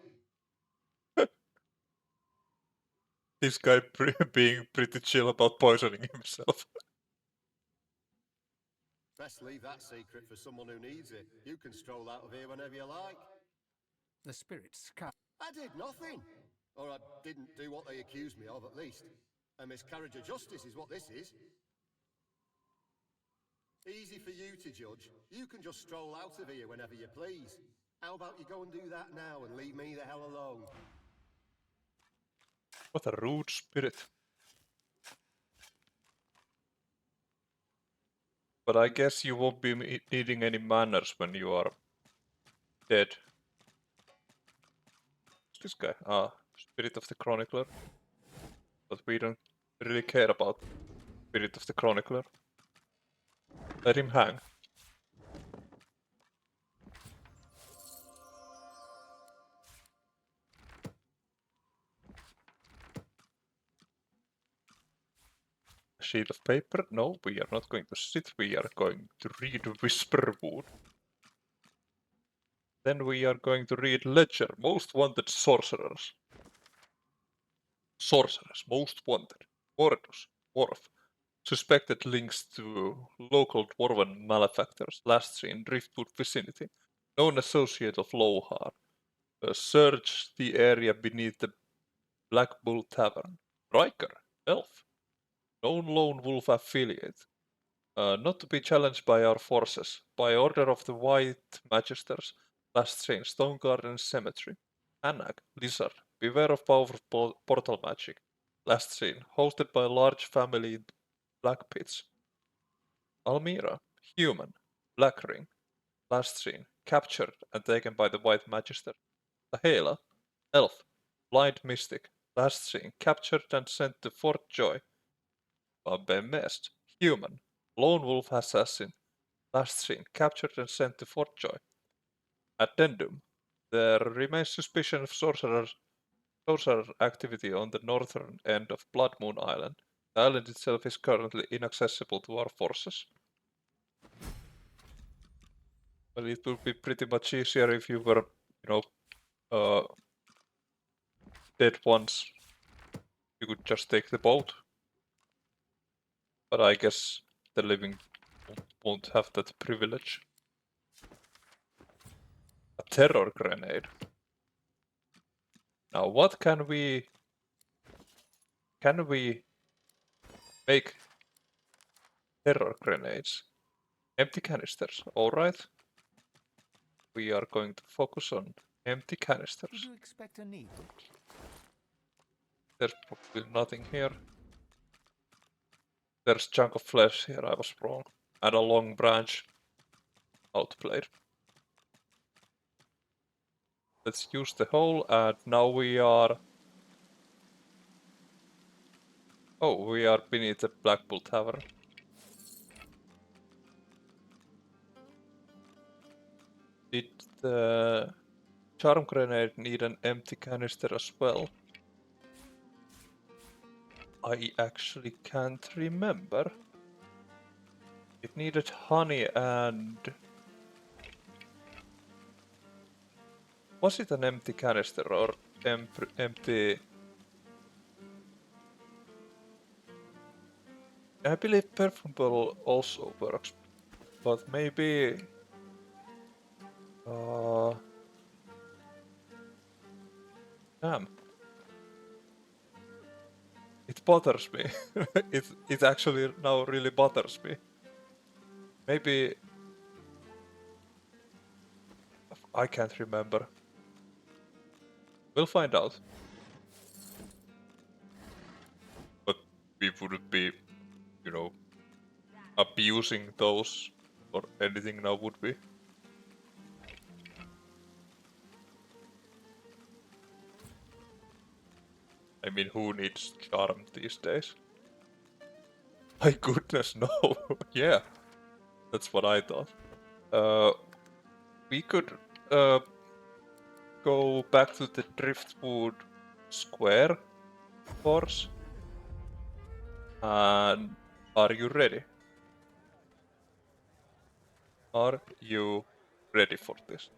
This guy being pretty chill about poisoning himself. Best leave that secret for someone who needs it. You can stroll out of here whenever you like. The spirit scowls. I did nothing. Or I didn't do what they accused me of, at least. A miscarriage of justice is what this is. Easy for you to judge. You can just stroll out of here whenever you please. How about you go and do that now and leave me the hell alone? What a rude spirit. But I guess you won't be needing any manners when you are dead. Who's this guy? Ah, Spirit of the Chronicler. But we don't really care about Spirit of the Chronicler. Let him hang. Sheet of paper? No, we are not going to sit. We are going to read Whisperwood. Then we are going to read Ledger, Most Wanted Sorcerers. Sorcerers, Most Wanted. Mordus, Dwarf. Suspected links to local dwarven malefactors, last seen Driftwood vicinity. Known associate of Lohar. Search the area beneath the Black Bull Tavern. Riker, Elf. Known lone wolf affiliate. Not to be challenged by our forces. By order of the White Magisters, last seen Stone Garden Cemetery. Anag, Lizard. Beware of powerful portal magic. Last seen, hosted by a large family in Black Pits. Almira, Human. Black Ring. Last seen, captured and taken by the White Magister. Ahela, Elf. Blind Mystic. Last seen, captured and sent to Fort Joy. Bemest, Human. Lone Wolf Assassin. Last seen, captured and sent to Fort Joy. Addendum. There remains suspicion of sorcerer activity on the northern end of Blood Moon Island. The island itself is currently inaccessible to our forces. Well, it would be pretty much easier if you were, dead once. You could just take the boat. But I guess the living won't have that privilege. A terror grenade. Now, what can we make terror grenades? Empty canisters, alright. We are going to focus on empty Did canisters. you expect a needle? There's probably nothing here. There's chunk of flesh here, I was wrong. And a long branch. Outplayed. Let's use the hole, and now we are... Oh, we are beneath the Black Bull Tavern. Did the charm grenade need an empty canister as well? I actually can't remember. It needed honey and... Was it an empty canister or empty... I believe perfume also works, but maybe... Damn. It bothers me. it actually now really bothers me. Maybe... I can't remember. We'll find out. But we wouldn't be, abusing those or anything now, would we? I mean, who needs charm these days? My goodness, no. Yeah, that's what I thought. We could go back to the Driftwood Square course. And are you ready? Are you ready for this?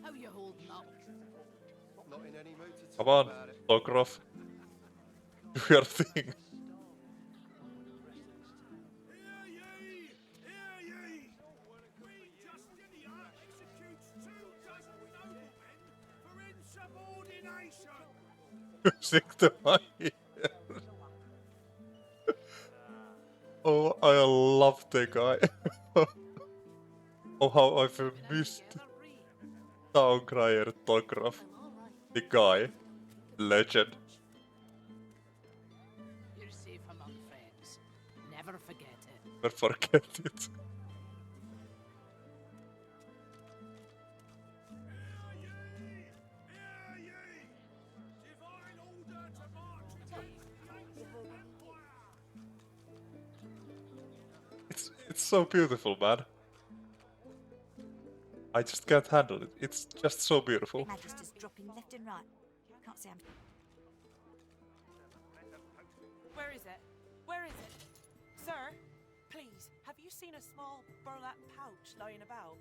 How you holding up? Not in any mood to Come talk on, about it. Logrov. Do your thing. Hear ye! Hear ye! Queen Justinia executes 2 dozen noblemen for insubordination! Music to my ears. Oh, I love the guy. Oh, how I've missed Town Crier Logrov. The guy. Legend. You're safe among friends. Never forget it. Never forget it. Divine order to march against the ancient empire! It's so beautiful, man. I just can't handle it. It's just so beautiful. Magister's dropping left and right. Can't say I'm... Where is it? Where is it? Sir, please, have you seen a small burlap pouch lying about?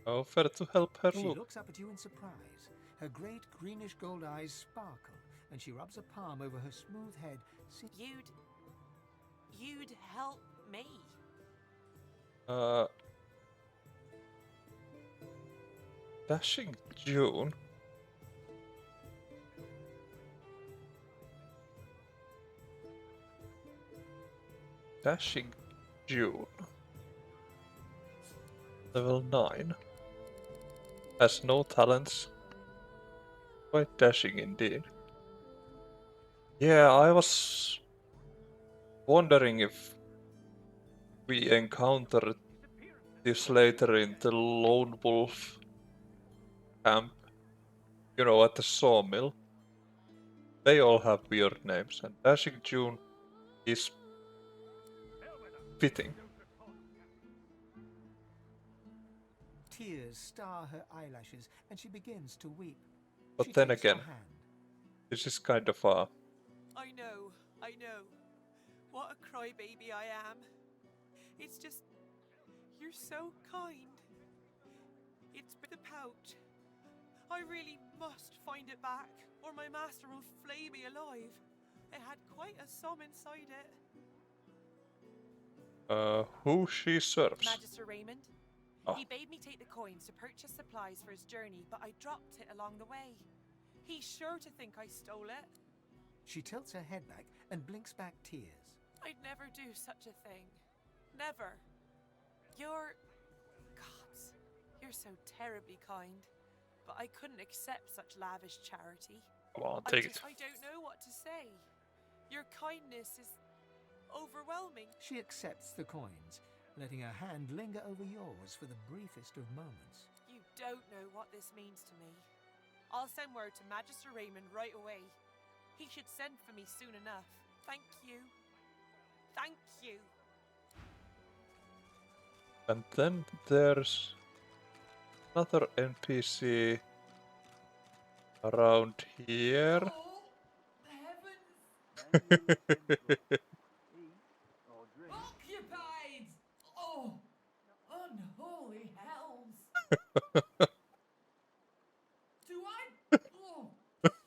Offer to help her She look. looks up at you in surprise. Her great greenish gold eyes sparkle, and she rubs a palm over her smooth head. You'd help me? Dashing June. Dashing June. Level 9. Has no talents. Quite dashing indeed. Yeah, I was wondering if we encountered this later in the Lone Wolf camp. You know, at the sawmill. They all have weird names, and Dashing June is fitting. Tears star her eyelashes, and she begins to weep. But She then takes again, your hand. this is kind of a... I know I know. What a crybaby I am. It's just... You're so kind. It's the pouch. I really must find it back, or my master will flay me alive. It had quite a sum inside it. Who she serves? Magister Raymond. Oh. He bade me take the coins to purchase supplies for his journey, but I dropped it along the way. He's sure to think I stole it. She tilts her head back and blinks back tears. I'd never do such a thing. Never. You're... Gods, you're so terribly kind. But I couldn't accept such lavish charity. Come on, take it. I don't know what to say. Your kindness is overwhelming. She accepts the coins, letting her hand linger over yours for the briefest of moments. You don't know what this means to me. I'll send word to Magister Raymond right away. He should send for me soon enough. Thank you. Thank you. And then there's another NPC around here. Occupied! Oh, unholy hells! Do I? Oh,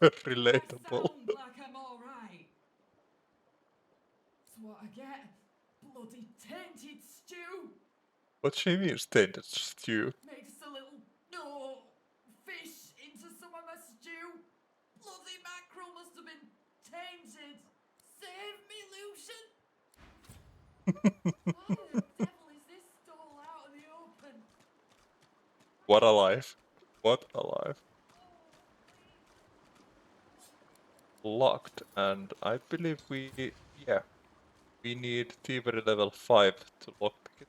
Relatable. I sound like I'm alright. That's what I get. Bloody tainted stew. What she means, tainted stew? Mixed a little fish into some of my stew. Bloody mackerel must have been tainted. Save me, Lucian. Why the devil is this stall out in the open? What a life. What a life. Locked, and I believe we need thievery level 5 to lockpick it.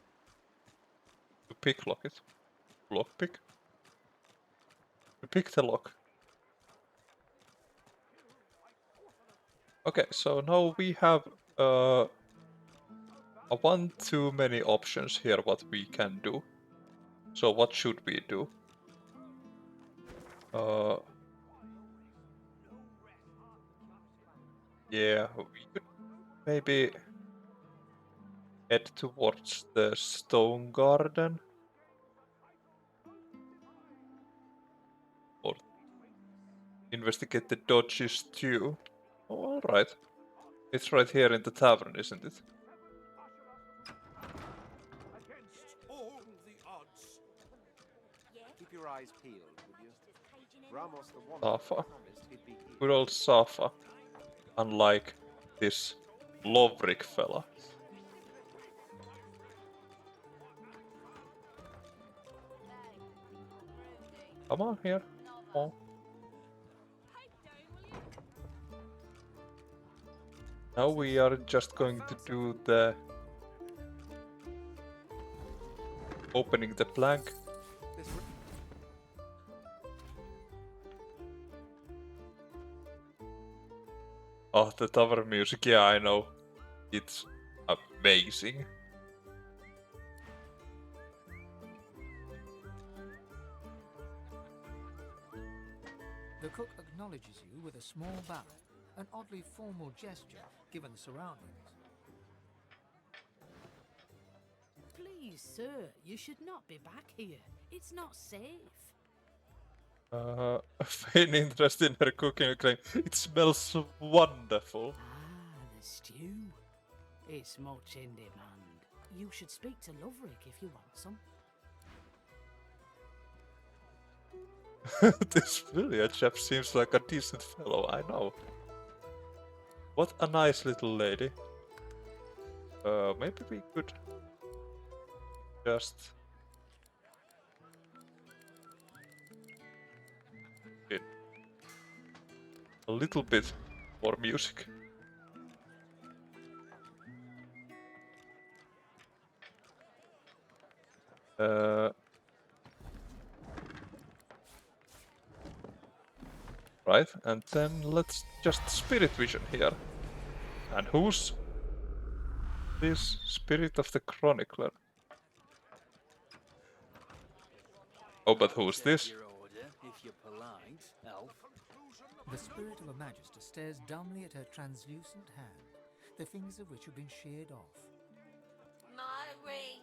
To picklock it. Lockpick? To pick the lock. Okay, so now we have one too many options here what we can do. So what should we do? Yeah, we could maybe head towards the stone garden. Or investigate the dodgy stew. Oh, alright. It's right here in the tavern, isn't it? Against all the odds. Keep your eyes peeled, would you? Ramos the one Safa. promised he'd be here. Good old Safa. Unlike this Lovrik fella. Come on here. Come on. Now we are just going to do the opening the plank. Oh, the tower music, yeah, I know. It's amazing. The cook acknowledges you with a small bow, an oddly formal gesture given the surroundings. Please, sir, you should not be back here. It's not safe. Feign interest in her cooking, claim it smells wonderful. Ah, the stew. It's much in demand. You should speak to Loverick if you want some. This Vilya chap seems like a decent fellow, I know. What a nice little lady. Maybe we could just get a little bit more music. Right, and then let's just spirit vision here. And who's this spirit of the chronicler? Oh, but who's this? The spirit of a magister stares dumbly at her translucent hand. the fingers of which have been sheared off. My ring.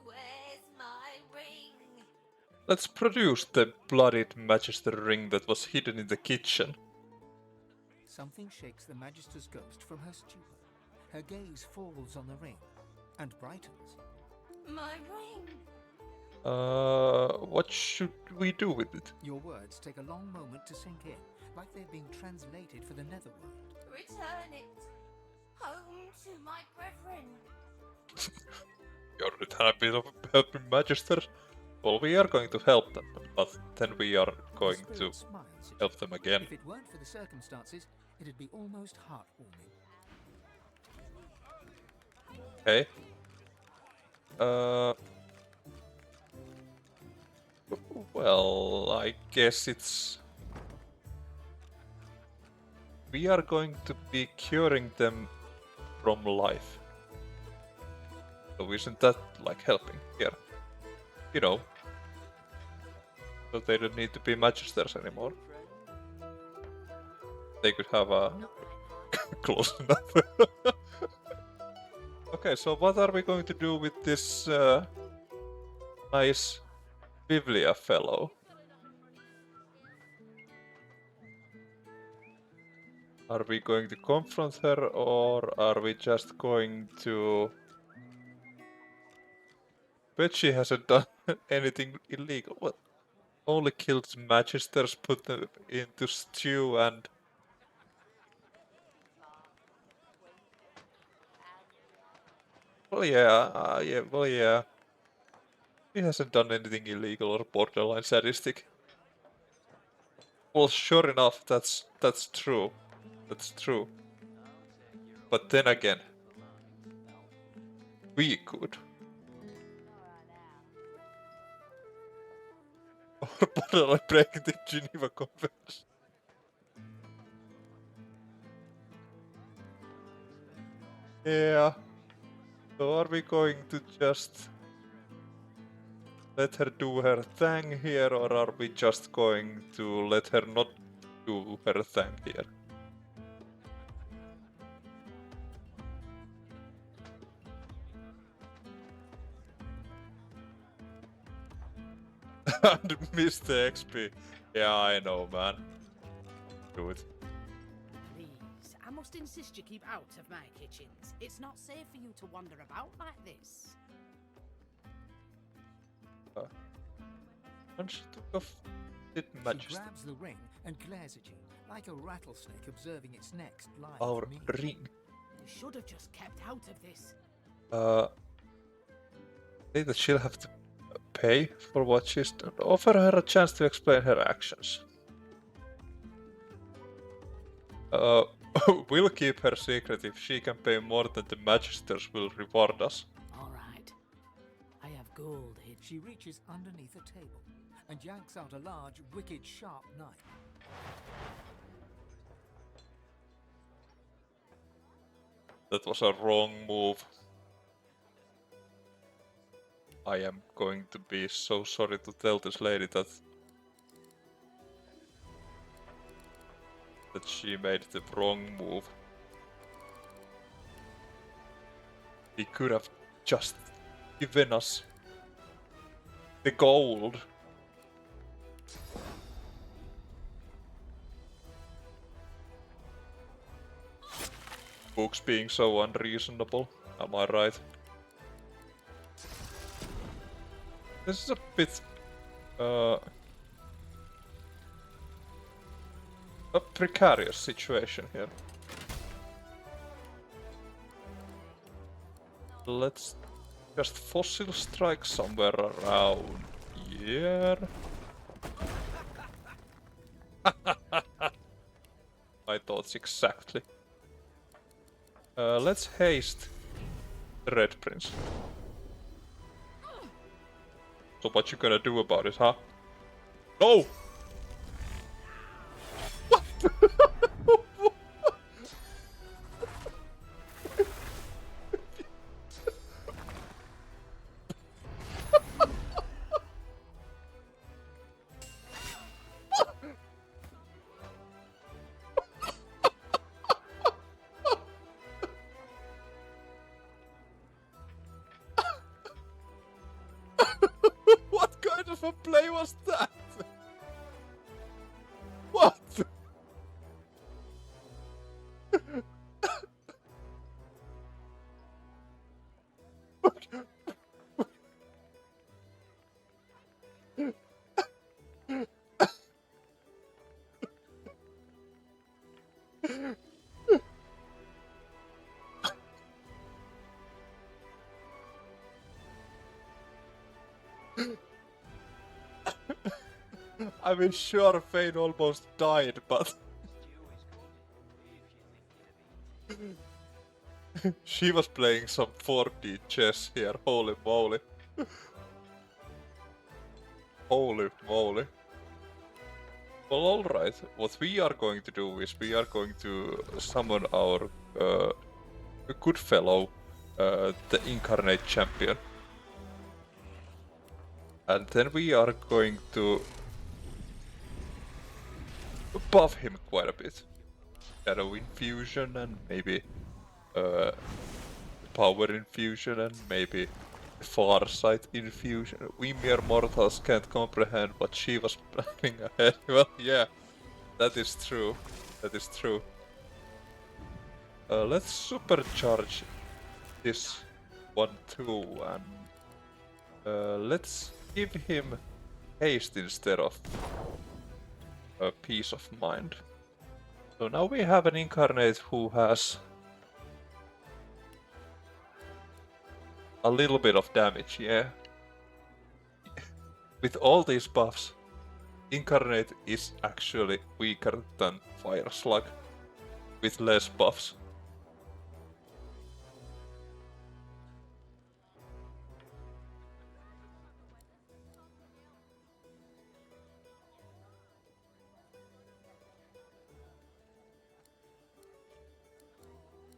Where's my ring? Let's produce the bloodied Magister ring that was hidden in the kitchen. Something shakes the Magister's ghost from her stupor. Her gaze falls on the ring and brightens. My ring. What should we do with it? Your words take a long moment to sink in, like they're being translated for the netherworld. Return it. Home to my brethren. You're a little bit of helping Magister. Well, we are going to help them, but then we are going to help them again. If it weren't for the circumstances, it'd be almost heartwarming. Okay. Well, I guess it's... We are going to be curing them from life. So isn't that like helping here? You know. So they don't need to be Magisters anymore. They could have a... close enough. Okay, so what are we going to do with this nice Biblia fellow? Are we going to confront her, or are we just going to... Bet she hasn't done anything illegal. What? Only killed Magisters, put them into stew and... Well, yeah. He hasn't done anything illegal or borderline sadistic. Well, sure enough, that's true. That's true. But then again, we could. Or borderline breaking the Geneva Convention. Yeah. So are we going to just let her do her thing here, or are we just going to let her not do her thing here? And miss the XP. Yeah, I know, man. Do it. Please, I must insist you keep out of my kitchens. It's not safe for you to wander about like this. And she took off it She Magister. grabs the ring and glares at you, like a rattlesnake observing its next live Our meal. ring. You should have just kept out of this. Say that she'll have to pay for what she's done. Offer her a chance to explain her actions. We'll keep her secret if she can pay more than the Magisters will reward us. All right. I have gold hid. She reaches underneath a table and yanks out a large, wicked, sharp knife. That was a wrong move. I am going to be so sorry to tell this lady that she made the wrong move. He could have just given us the gold. Books being so unreasonable, am I right? This is a bit a precarious situation here. Let's just fossil strike somewhere around here. My thoughts exactly. Let's haste the Red Prince. So what you gonna do about it, huh? No! Why was that? What? I mean, sure, Fane almost died, but she was playing some 4D chess here. Holy moly! Holy moly! Well, alright. What we are going to do is we are going to summon our good fellow, the Incarnate Champion. And then we are going to buff him quite a bit. Shadow Infusion and maybe Power Infusion and maybe Farsight Infusion. We mere mortals can't comprehend what she was planning ahead. Well, yeah, that is true. That is true. Let's supercharge this one too, and let's give him haste instead of peace of mind. So now we have an incarnate who has a little bit of damage, yeah. With all these buffs, incarnate is actually weaker than Fire Slug with less buffs.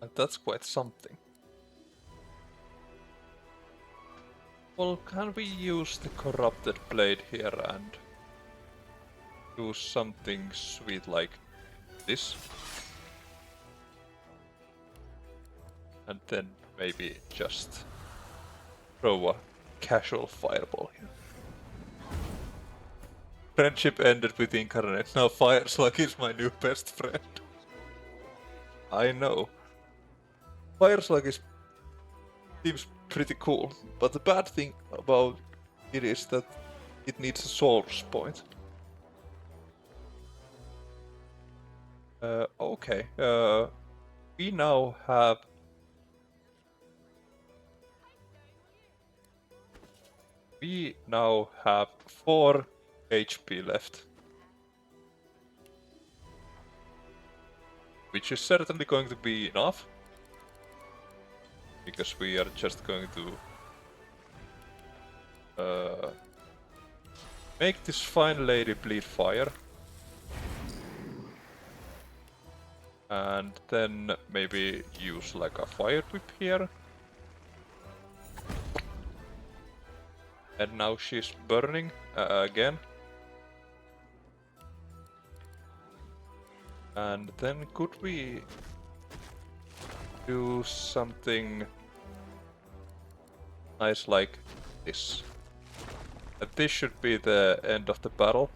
And that's quite something. Well, can we use the Corrupted Blade here and do something sweet like this? And then maybe just throw a casual fireball here. Friendship ended with Incarnate, now Fire Slug is my new best friend. I know. Fire Slug seems pretty cool, but the bad thing about it is that it needs a source point. Okay, we now have We now have 4 HP left. Which is certainly going to be enough. Because we are just going to make this fine lady bleed fire. And then maybe use like a fire whip here. And now she's burning again. And then could we do something nice like this? And this should be the end of the battle.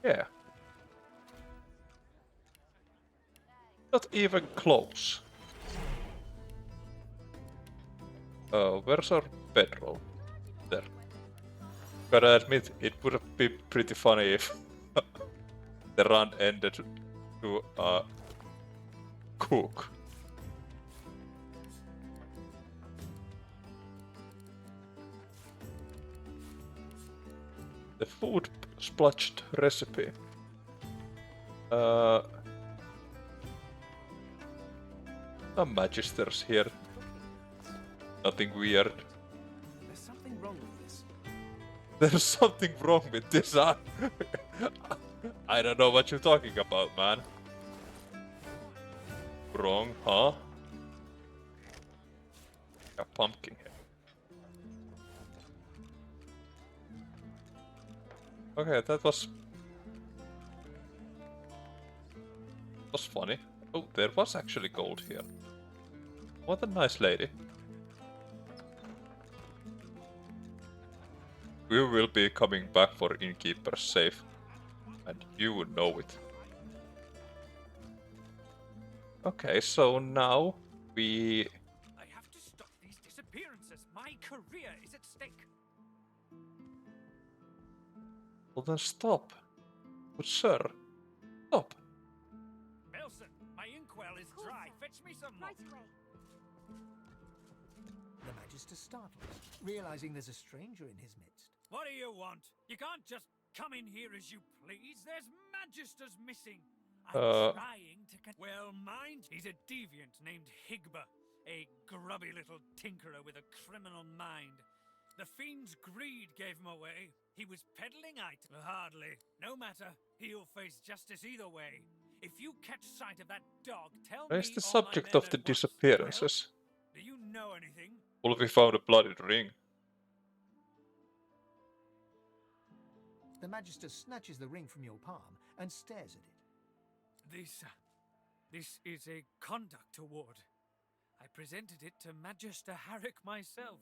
Yeah. Not even close. Where's our bedroll? There. Gotta admit, it would have been pretty funny if the run ended to a cook. The food splotched recipe. Some magisters here. Nothing weird. There's something wrong with this. There's something wrong with this. I don't know what you're talking about, man. Wrong, huh? A pumpkin head. Okay, that was funny. Oh, there was actually gold here. What a nice lady. We will be coming back for Innkeeper's safe. And you would know it. Okay, so now we... I have to stop these disappearances. My career is at stake. Well then stop. Good sir. Stop. Belson, my inkwell is dry. Fetch me some more. Right away. The Magister startles, realizing there's a stranger in his midst. What do you want? You can't just come in here as you please. There's Magisters missing. I'm trying to... Well, mind, he's a deviant named Higba. A grubby little tinkerer with a criminal mind. The fiend's greed gave him away. He was peddling items. Hardly. No matter. He'll face justice either way. If you catch sight of that dog, tell me... Where's the or my subject men of the at once. disappearances? Well, do you know anything? Well, we found a bloodied ring. The Magister snatches the ring from your palm and stares at it. This is a conduct award. I presented it to Magister Harrick myself.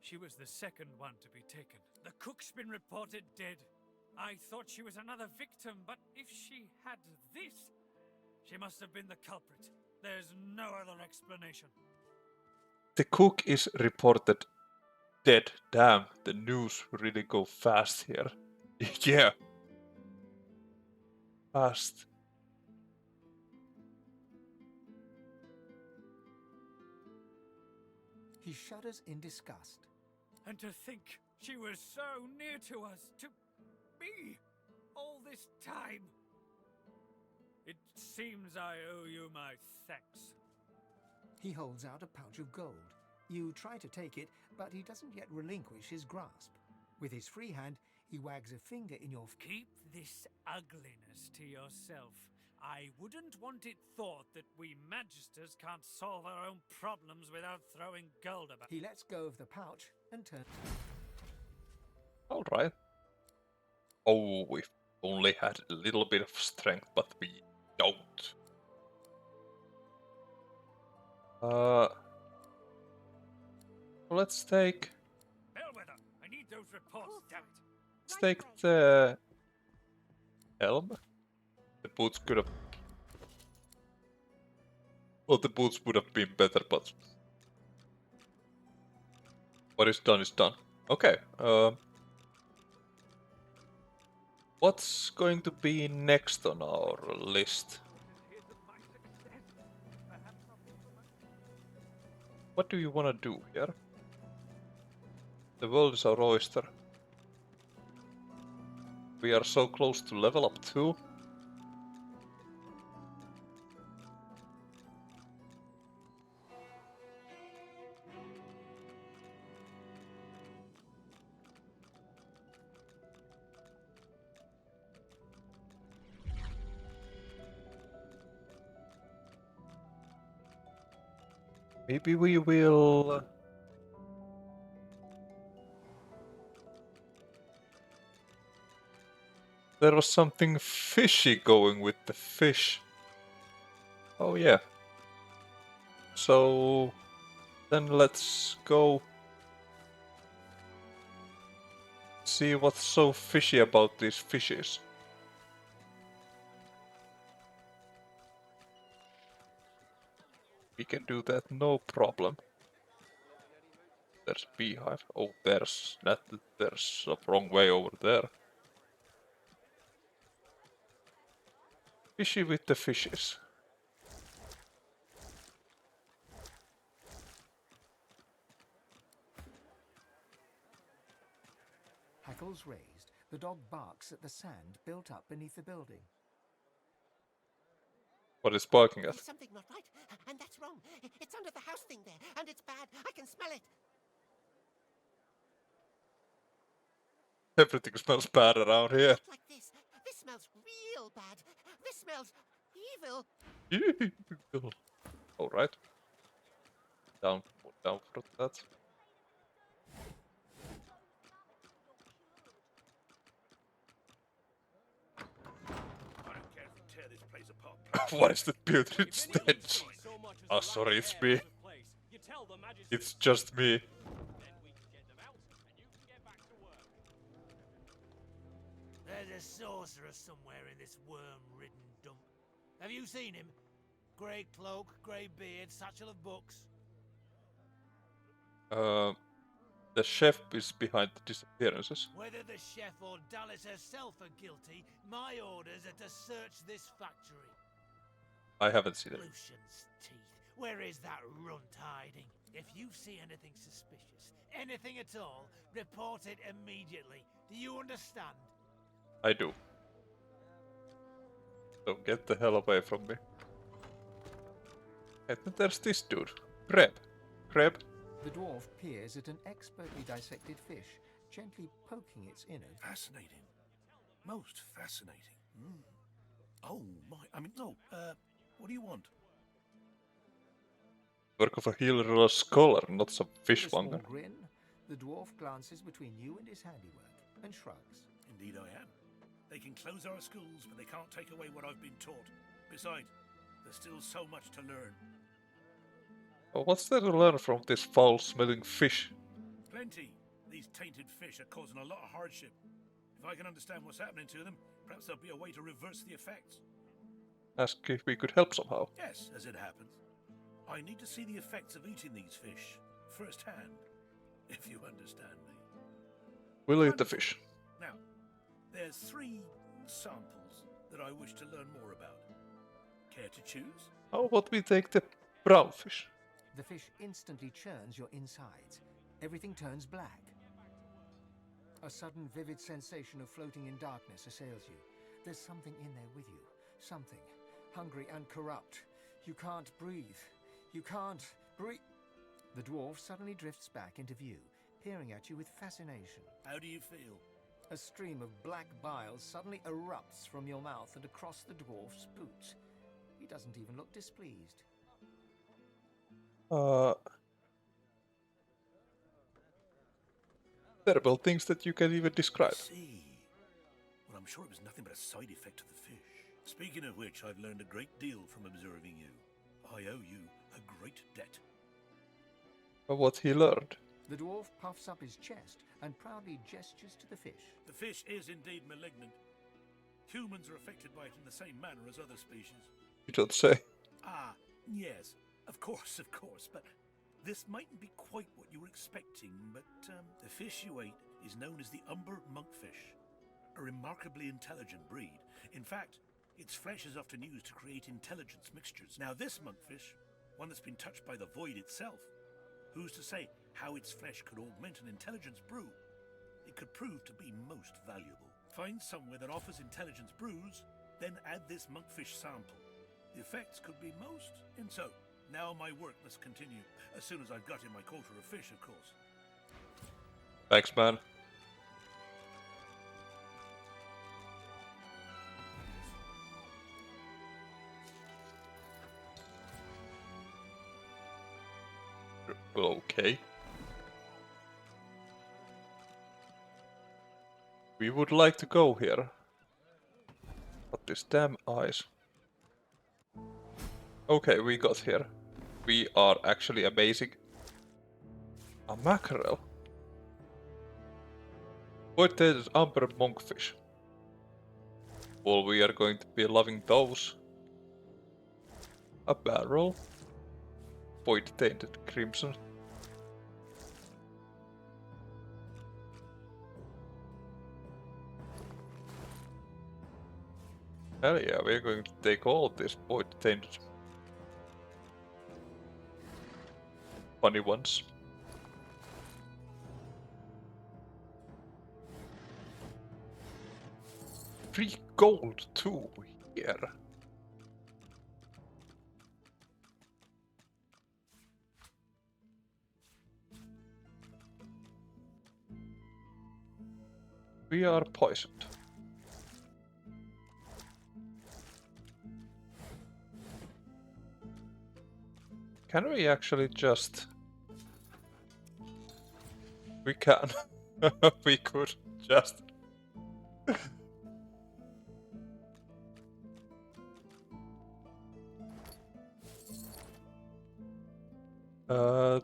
She was the second one to be taken. The cook's been reported dead. I thought she was another victim, but if she had this, she must have been the culprit. There's no other explanation. The cook is reported dead. Damn, the news really go fast here. Yeah. Fast. He shudders in disgust. And to think she was so near to us, to me, all this time. It seems I owe you my thanks. He holds out a pouch of gold. You try to take it, but he doesn't yet relinquish his grasp. With his free hand, he wags a finger in your... Keep this ugliness to yourself. I wouldn't want it thought that we Magisters can't solve our own problems without throwing gold about. He lets go of the pouch and turns... Alright. Oh, we've only had a little bit of strength, but we don't. Let's take... Bellwether, I need those reports, damn it. Let's take the... helm. The boots could have... Well, the boots would have been better, but... What is done is done. Okay, what's going to be next on our list? What do you want to do here? The world is our oyster. We are so close to level up too. Maybe we will... There was something fishy going with the fish. Oh yeah. So... Then let's go... see what's so fishy about these fishes. We can do that, no problem. There's a beehive. Oh, there's a wrong way over there. Fishy with the fishes. Hackles raised, the dog barks at the sand built up beneath the building. What is barking at? There's something not right, and that's wrong. It's under the house thing there, and it's bad. I can smell it. Everything smells bad around here. Not like this. This smells real bad. This smells evil. Evil. Alright. Down for that. What is that putrid stench? Oh, sorry, it's me. It's just me. There's a sorcerer somewhere in this worm-ridden dump. Have you seen him? Grey cloak, grey beard, satchel of books. The chef is behind the disappearances. Whether the chef or Dallas herself are guilty, my orders are to search this factory. I haven't seen it. Lucian's teeth. Where is that runt hiding? If you see anything suspicious, anything at all, report it immediately. Do you understand? I do. So get the hell away from me. And then there's this dude. Preb. The dwarf peers at an expertly dissected fish, gently poking its innards. Fascinating. Most fascinating. Oh, my. I mean, no. What do you want? Work of a healer or a scholar, not some With a fishmonger. small grin, the dwarf glances between you and his handiwork and shrugs. Indeed I am. They can close our schools, but they can't take away what I've been taught. Besides, there's still so much to learn. Well, what's there to learn from this foul-smelling fish? Plenty. These tainted fish are causing a lot of hardship. If I can understand what's happening to them, perhaps there'll be a way to reverse the effects. Ask if we could help somehow. Yes, as it happens. I need to see the effects of eating these fish firsthand, if you understand me. We'll eat the fish. Now, there's 3 samples that I wish to learn more about. Care to choose? How about we take the brown fish? The fish instantly churns your insides. Everything turns black. A sudden vivid sensation of floating in darkness assails you. There's something in there with you. Something. Hungry and corrupt. You can't breathe. You can't breathe. The dwarf suddenly drifts back into view, peering at you with fascination. How do you feel? A stream of black bile suddenly erupts from your mouth and across the dwarf's boots. He doesn't even look displeased. Terrible things that you can even describe. See. Well, I'm sure it was nothing but a side effect of the fish. Speaking of which, I've learned a great deal from observing you. I owe you a great debt. But what he learned. The dwarf puffs up his chest and proudly gestures to the fish. The fish is indeed malignant. Humans are affected by it in the same manner as other species. You don't say. Ah, yes. Of course, but this mightn't be quite what you were expecting, but the fish you ate is known as the umber monkfish, a remarkably intelligent breed. In fact, its flesh is often used to create intelligence mixtures. Now this monkfish, one that's been touched by the void itself, who's to say how its flesh could augment an intelligence brew? It could prove to be most valuable. Find somewhere that offers intelligence brews, then add this monkfish sample. The effects could be most. And so, now my work must continue, as soon as I've got in my quota of fish, of course. Thanks, man. Okay. We would like to go here. But these damn eyes. Okay, we got here. We are actually amazing. A mackerel. Void-tainted umber monkfish. Well, we are going to be loving those. A barrel. Void-tainted crimson. Hell yeah, we're going to take all this void-tainted funny ones. Free gold too here. We are poisoned. Can we actually just... We can. We could just...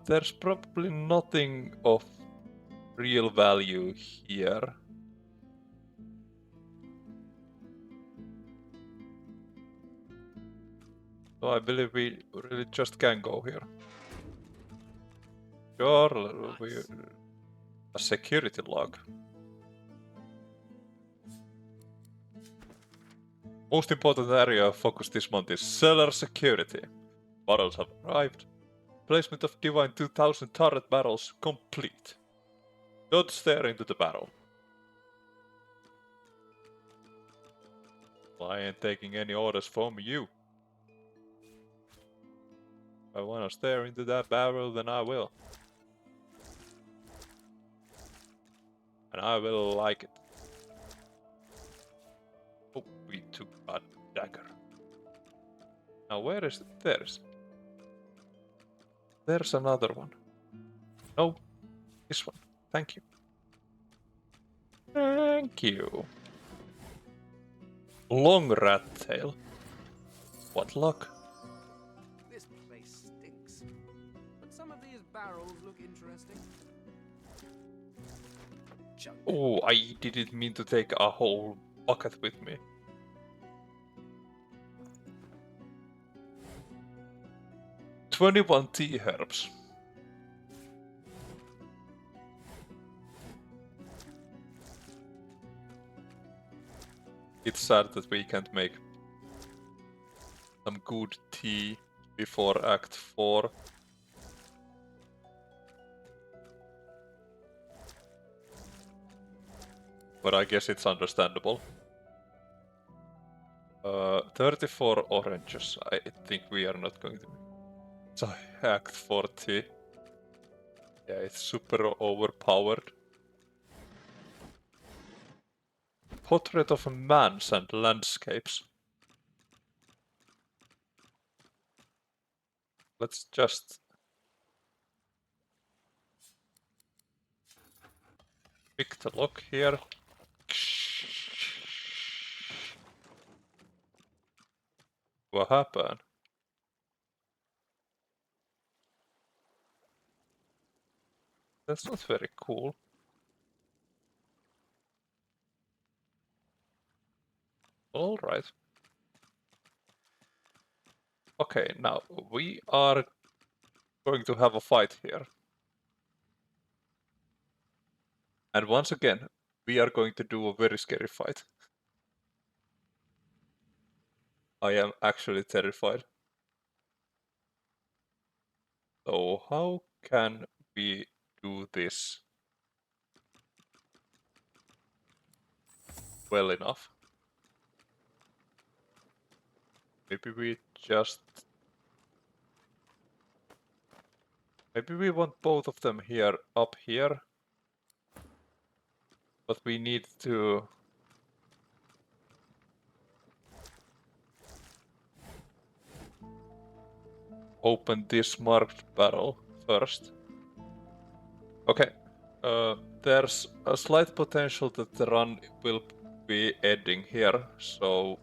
There's probably nothing of real value here. So I believe we really just can go here. Sure, a security log. Most important area of focus this month is cellar security. Barrels have arrived. Placement of Divine 2000 turret barrels complete. Don't stare into the barrel. I ain't taking any orders from you. If I wanna stare into that barrel, then I will. And I will like it. Oh, we took a dagger. Now where is it? There's another one. No, this one. Thank you. Thank you. Long rat tail. What luck. This place stinks. But some of these barrels look interesting. Oh, I didn't mean to take a whole bucket with me. "21 tea herbs. It's sad that we can't make some good tea before Act 4. But I guess it's understandable. 34 oranges. I think we are not going to... So, Act 4 tea. Yeah, it's super overpowered. Portrait of a man's and landscapes. Let's just... pick the lock here. What happened? That's not very cool. Alright. Okay, now we are going to have a fight here. And once again, we are going to do a very scary fight. I am actually terrified. So how can we do this well enough? Maybe we just... Maybe we want both of them here, up here. But we need to... open this marked barrel first. Okay. There's a slight potential that the run will be ending here, so...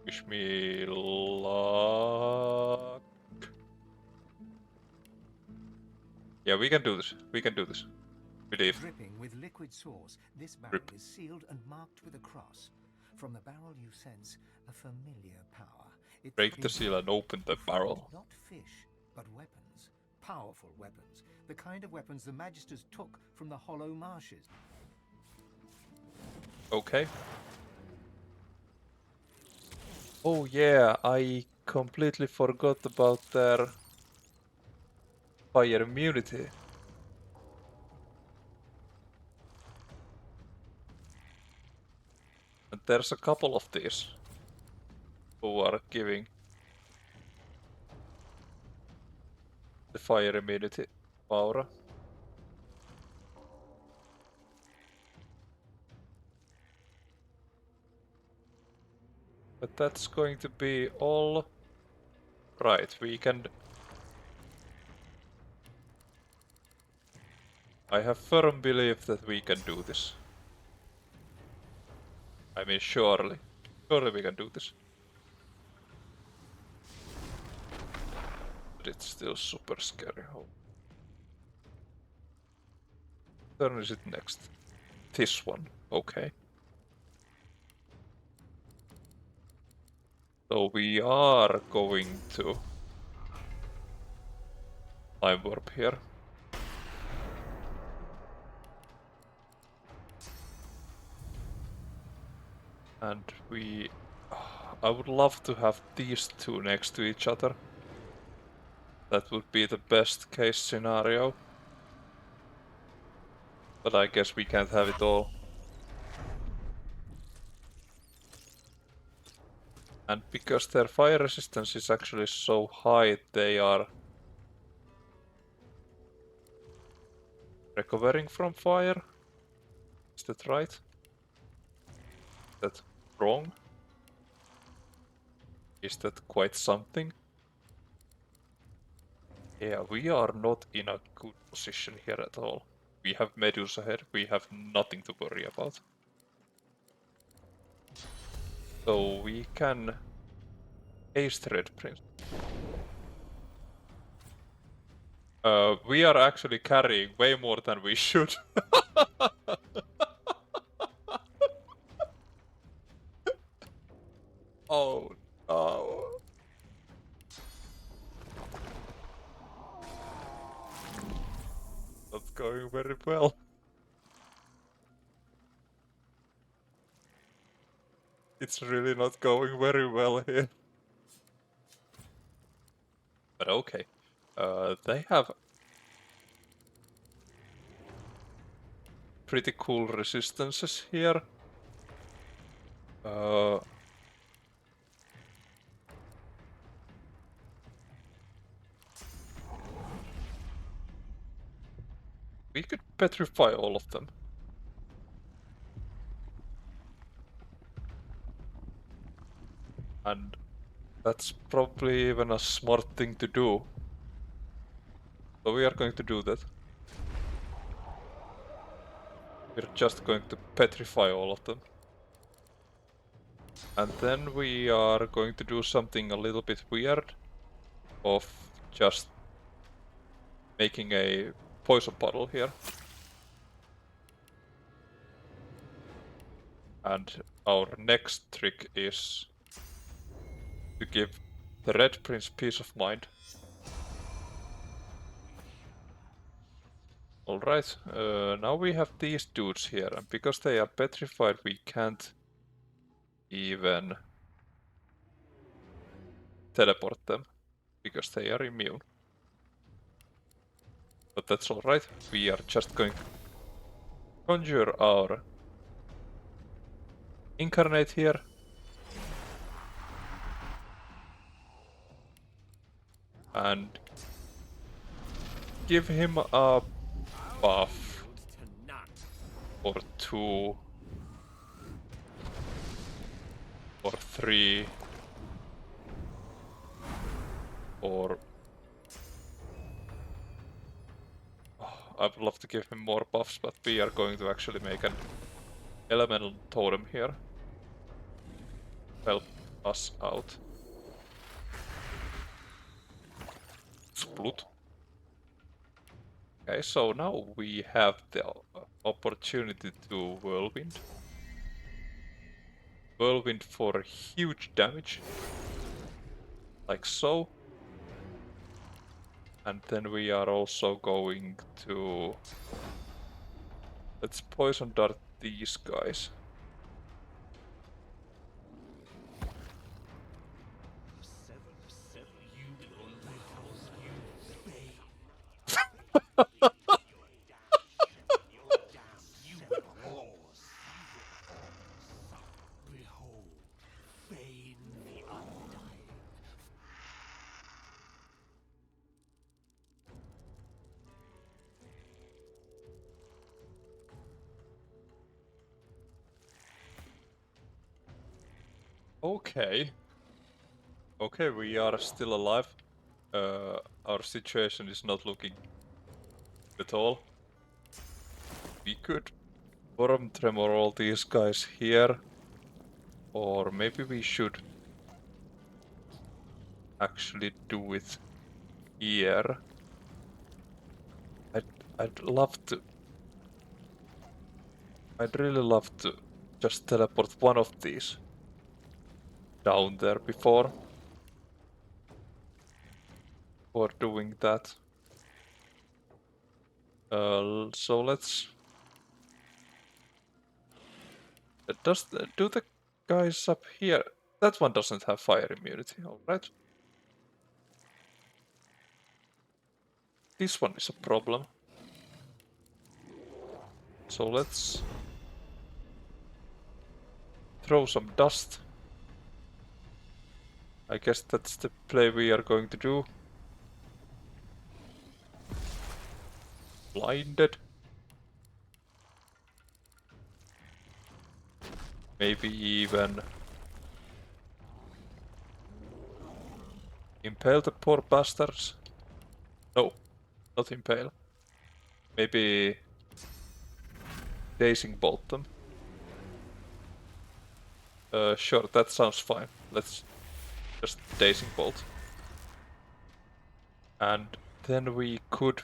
wish me luck. Yeah, we can do this. We can do this. Believe. Dripping with liquid sauce, this barrel is sealed and marked with a cross. From the barrel you sense a familiar power. It Break the seal and open the barrel. not fish, but weapons. Powerful weapons. The kind of weapons the Magisters took from the hollow marshes. Okay. Oh yeah, I completely forgot about their fire immunity. And there's a couple of these who are giving the fire immunity aura. But that's going to be all right. We can... I have firm belief that we can do this. I mean, surely. Surely we can do this. But it's still super scary. How turn is it next? This one. Okay. So we are going to time warp here. And I would love to have these two next to each other. That would be the best case scenario. But I guess we can't have it all. And because their fire resistance is actually so high, they are recovering from fire. Is that right? Is that wrong? Is that quite something? Yeah, we are not in a good position here at all. We have Medusa ahead, we have nothing to worry about. So we can haste Red Prince. We are actually carrying way more than we should. Oh no. Not going very well. It's really not going very well here. But okay. They have pretty cool resistances here. We could petrify all of them. And that's probably even a smart thing to do. So we are going to do that. We're just going to petrify all of them. And then we are going to do something a little bit weird of just making a poison bottle here. And our next trick is to give the Red Prince peace of mind. Alright, now we have these dudes here, and because they are petrified, we can't even teleport them, because they are immune. But that's alright, we are just going to conjure our incarnate here. And give him a buff or 2 or 3 or I would love to give him more buffs, but we are going to actually make an elemental totem here. Help us out. Splut. Okay, so now we have the opportunity to whirlwind. Whirlwind for huge damage. Like so. And then we are also going to... Let's poison dart these guys. Okay. Okay, we are still alive. Our situation is not looking at all. We could bottom tremor all these guys here. Or maybe we should actually do it here. I'd love to... I'd really love to just teleport one of these. down there before for doing that. So let's. Do the guys up here? That one doesn't have fire immunity, alright. This one is a problem. So let's throw some dust. I guess that's the play we are going to do. Blinded. Maybe even impale the poor bastards. No, not impale. Maybe dazing bolt them. Sure, that sounds fine. Let's just dazing bolt. And then we could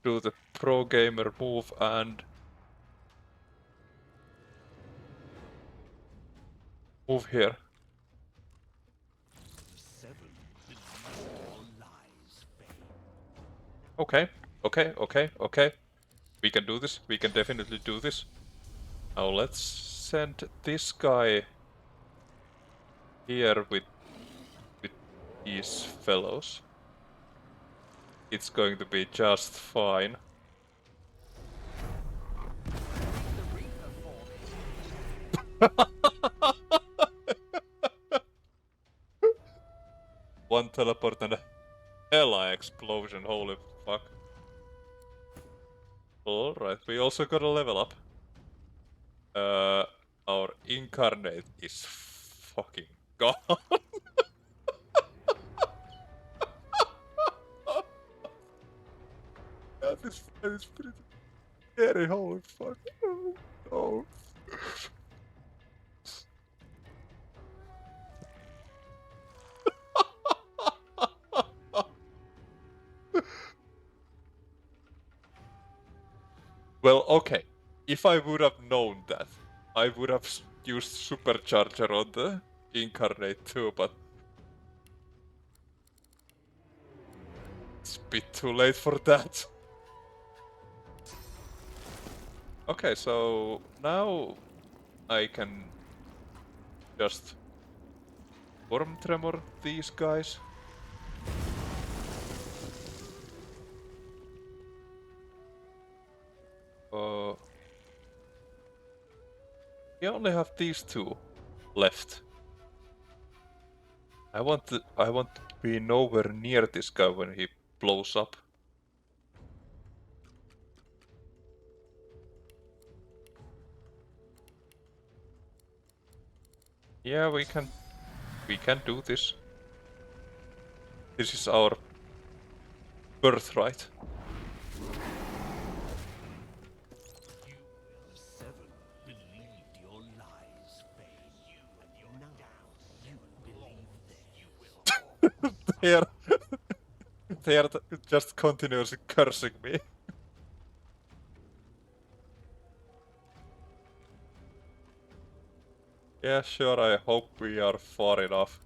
do the pro gamer move and move here. Okay, okay. We can do this. We can definitely do this. Now let's send this guy here with these fellows. It's going to be just fine. One teleport and a hella explosion, holy fuck. Alright, we also got a level up. Our incarnate is fucking gone. This is pretty scary, holy fuck. Oh. Well, okay. If I would have known that, I would have used supercharger on the incarnate too, but it's a bit too late for that. Okay, so now I can just Worm Tremor these guys. We only have these two left. I want to be nowhere near this guy when he blows up. Yeah, we can do this. This is our birthright. They are just continuously cursing me. Yeah, sure, I hope we are far enough.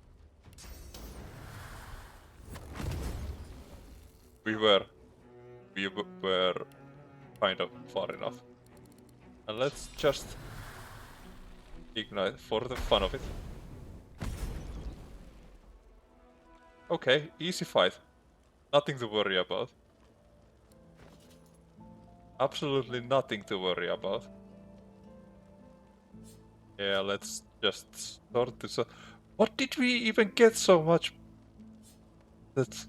We were kind of far enough. And let's just ignite for the fun of it. Okay, easy fight. Nothing to worry about. Absolutely nothing to worry about. Yeah, let's just sort this out. What did we even get so much? That's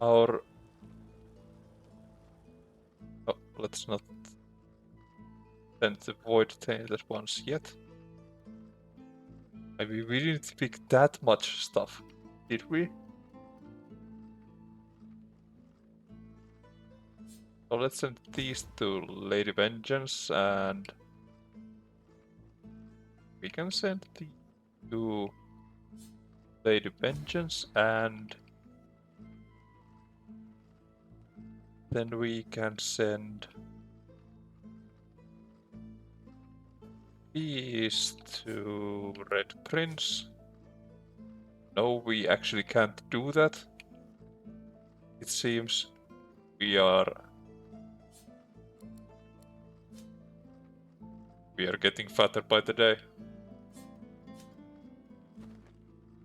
our... Oh, let's not send the void tainted ones yet. I mean, we didn't pick that much stuff, did we? So let's send these to Lady Vengeance, and we can send the to Lady Vengeance, and then we can send Peace to Red Prince. No, we actually can't do that. It seems we are getting fatter by the day.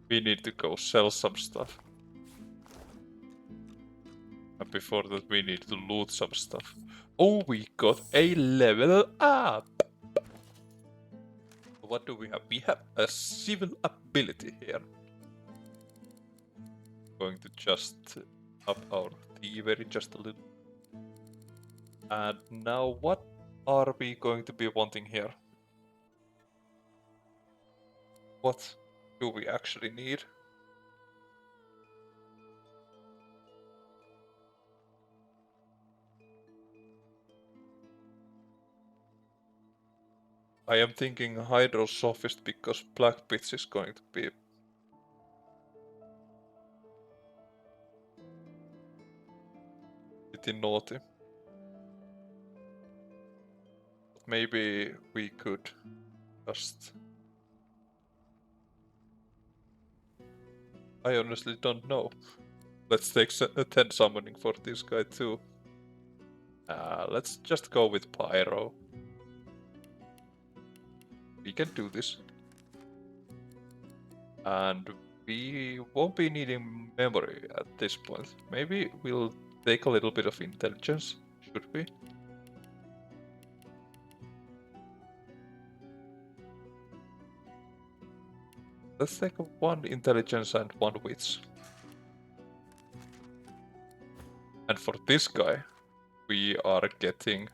We need to go sell some stuff. And before that we need to loot some stuff. Oh, we got a level up! What do we have? We have a civil ability here. Going to just up our thievery just a little. And now what are we going to be wanting here? What do we actually need? I am thinking Hydrosophist because Black Pitch is going to be pretty naughty. But maybe we could just... I honestly don't know. Let's take 10 summoning for this guy too. Let's just go with Pyro. We can do this. And we won't be needing memory at this point. Maybe we'll take a little bit of intelligence, should we? Let's take 1 intelligence and 1 wits. And for this guy, we are getting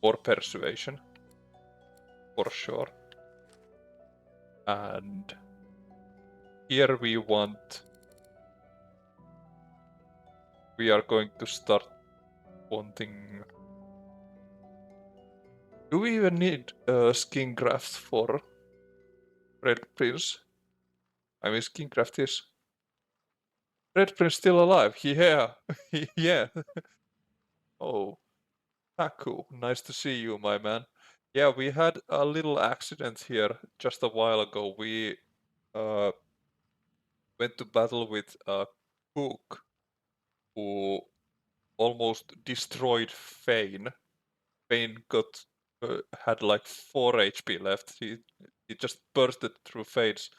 more persuasion, for sure. And here we are going to start wanting... Do we even need skin graft for Red Prince? I mean, skin graft is... Red Prince still alive, yeah, yeah. Oh, Taku, nice to see you, my man. Yeah, we had a little accident here just a while ago. We went to battle with a cook who almost destroyed Fane. Fane had like 4 HP left. He just bursted through Fane's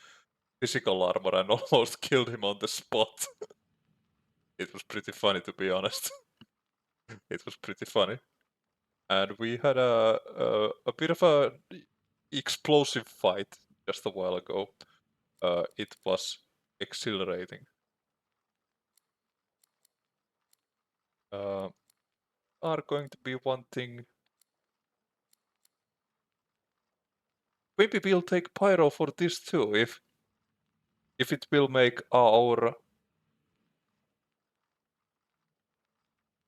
physical armor and almost killed him on the spot. It was pretty funny, to be honest. It was pretty funny. And we had a bit of a explosive fight just a while ago. It was exhilarating. Are going to be wanting... Maybe we'll take Pyro for this too, if it will make our...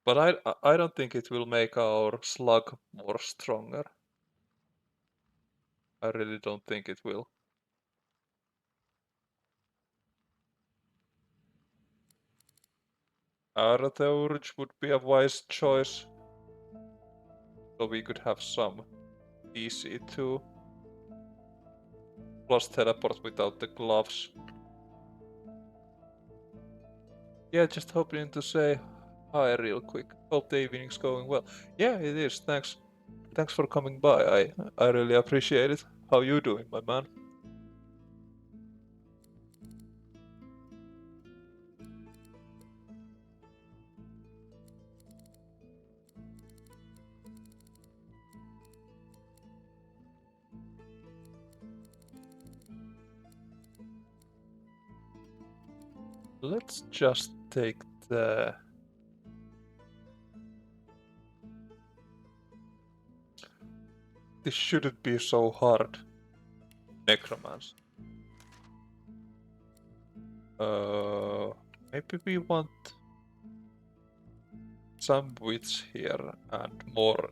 But I don't think it will make our slug more stronger. I really don't think it will. Artheurge would be a wise choice. So we could have some DC too. Plus teleport without the gloves. Yeah, just hoping to say hi real quick. Hope the evening's going well. Yeah, it is. Thanks for coming by. I really appreciate it. How you doing, my man? Let's just take the... This shouldn't be so hard. Necromance. Maybe we want some wits here and more.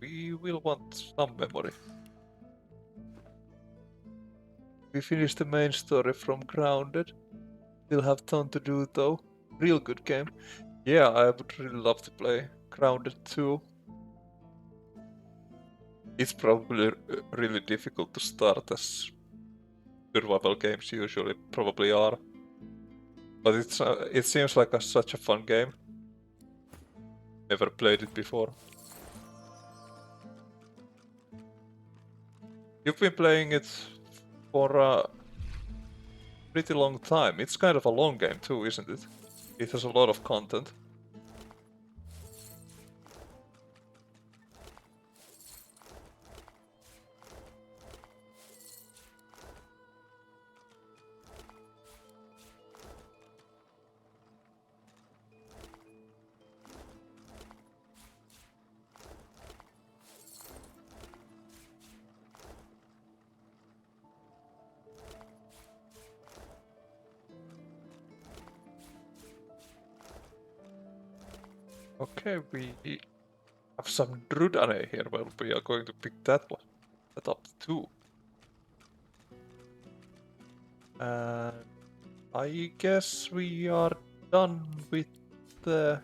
We will want some memory. We finished the main story from Grounded. Still have ton to do though. Real good game. Yeah, I would really love to play Grounded too. It's probably really difficult to start, as survival games usually probably are. But it seems like such a fun game. Never played it before. You've been playing it for a pretty long time. It's kind of a long game too, isn't it? It has a lot of content. Okay, we have some Drudane here. Well, we are going to pick that up too. And I guess we are done with the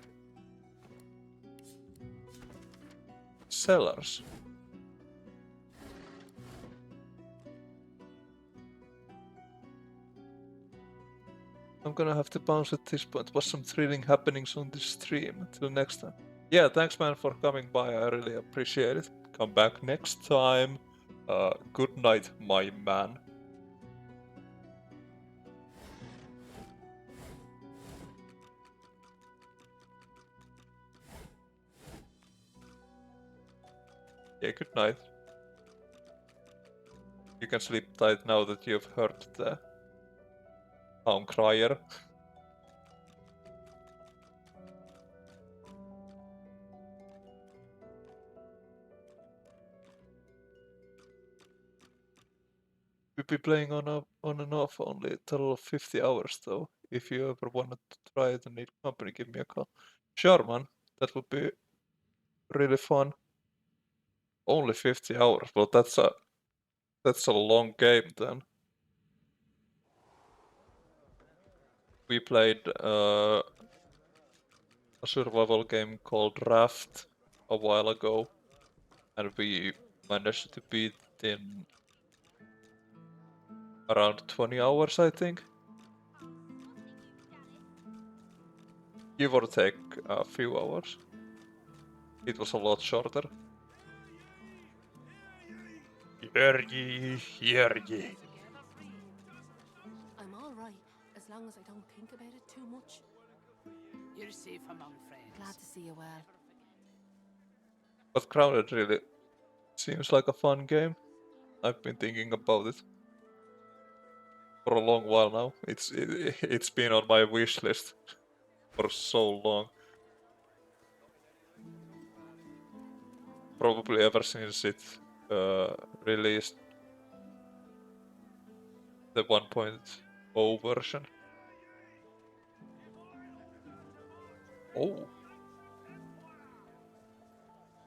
sellers. I'm gonna have to bounce at this point. Was some thrilling happenings on this stream. Till next time. Yeah, thanks man for coming by. I really appreciate it. Come back next time. Good night, my man. Yeah, good night. You can sleep tight now that you've heard the town crier. We'll be playing on and off only a total of 50 hours though. If you ever wanted to try it and need company, give me a call. Sure man, that would be really fun. Only 50 hours, well that's a long game then. We played a survival game called Raft a while ago, and we managed to beat it in around 20 hours, I think. Give or take a few hours. It was a lot shorter. Yergi. I'm all right, as long as I don't think about it too much. You're safe among friends. Glad to see you well. But Grounded really seems like a fun game. I've been thinking about it for a long while now. It's been on my wish list for so long. Probably ever since it released the 1.0 version. Oh,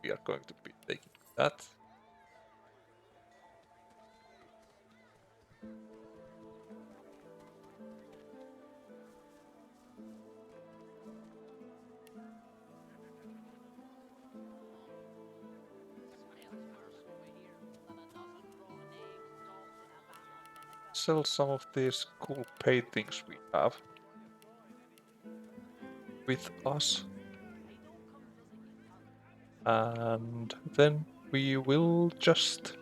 we are going to be taking that. Sell some of these cool paintings we have with us. And then we will just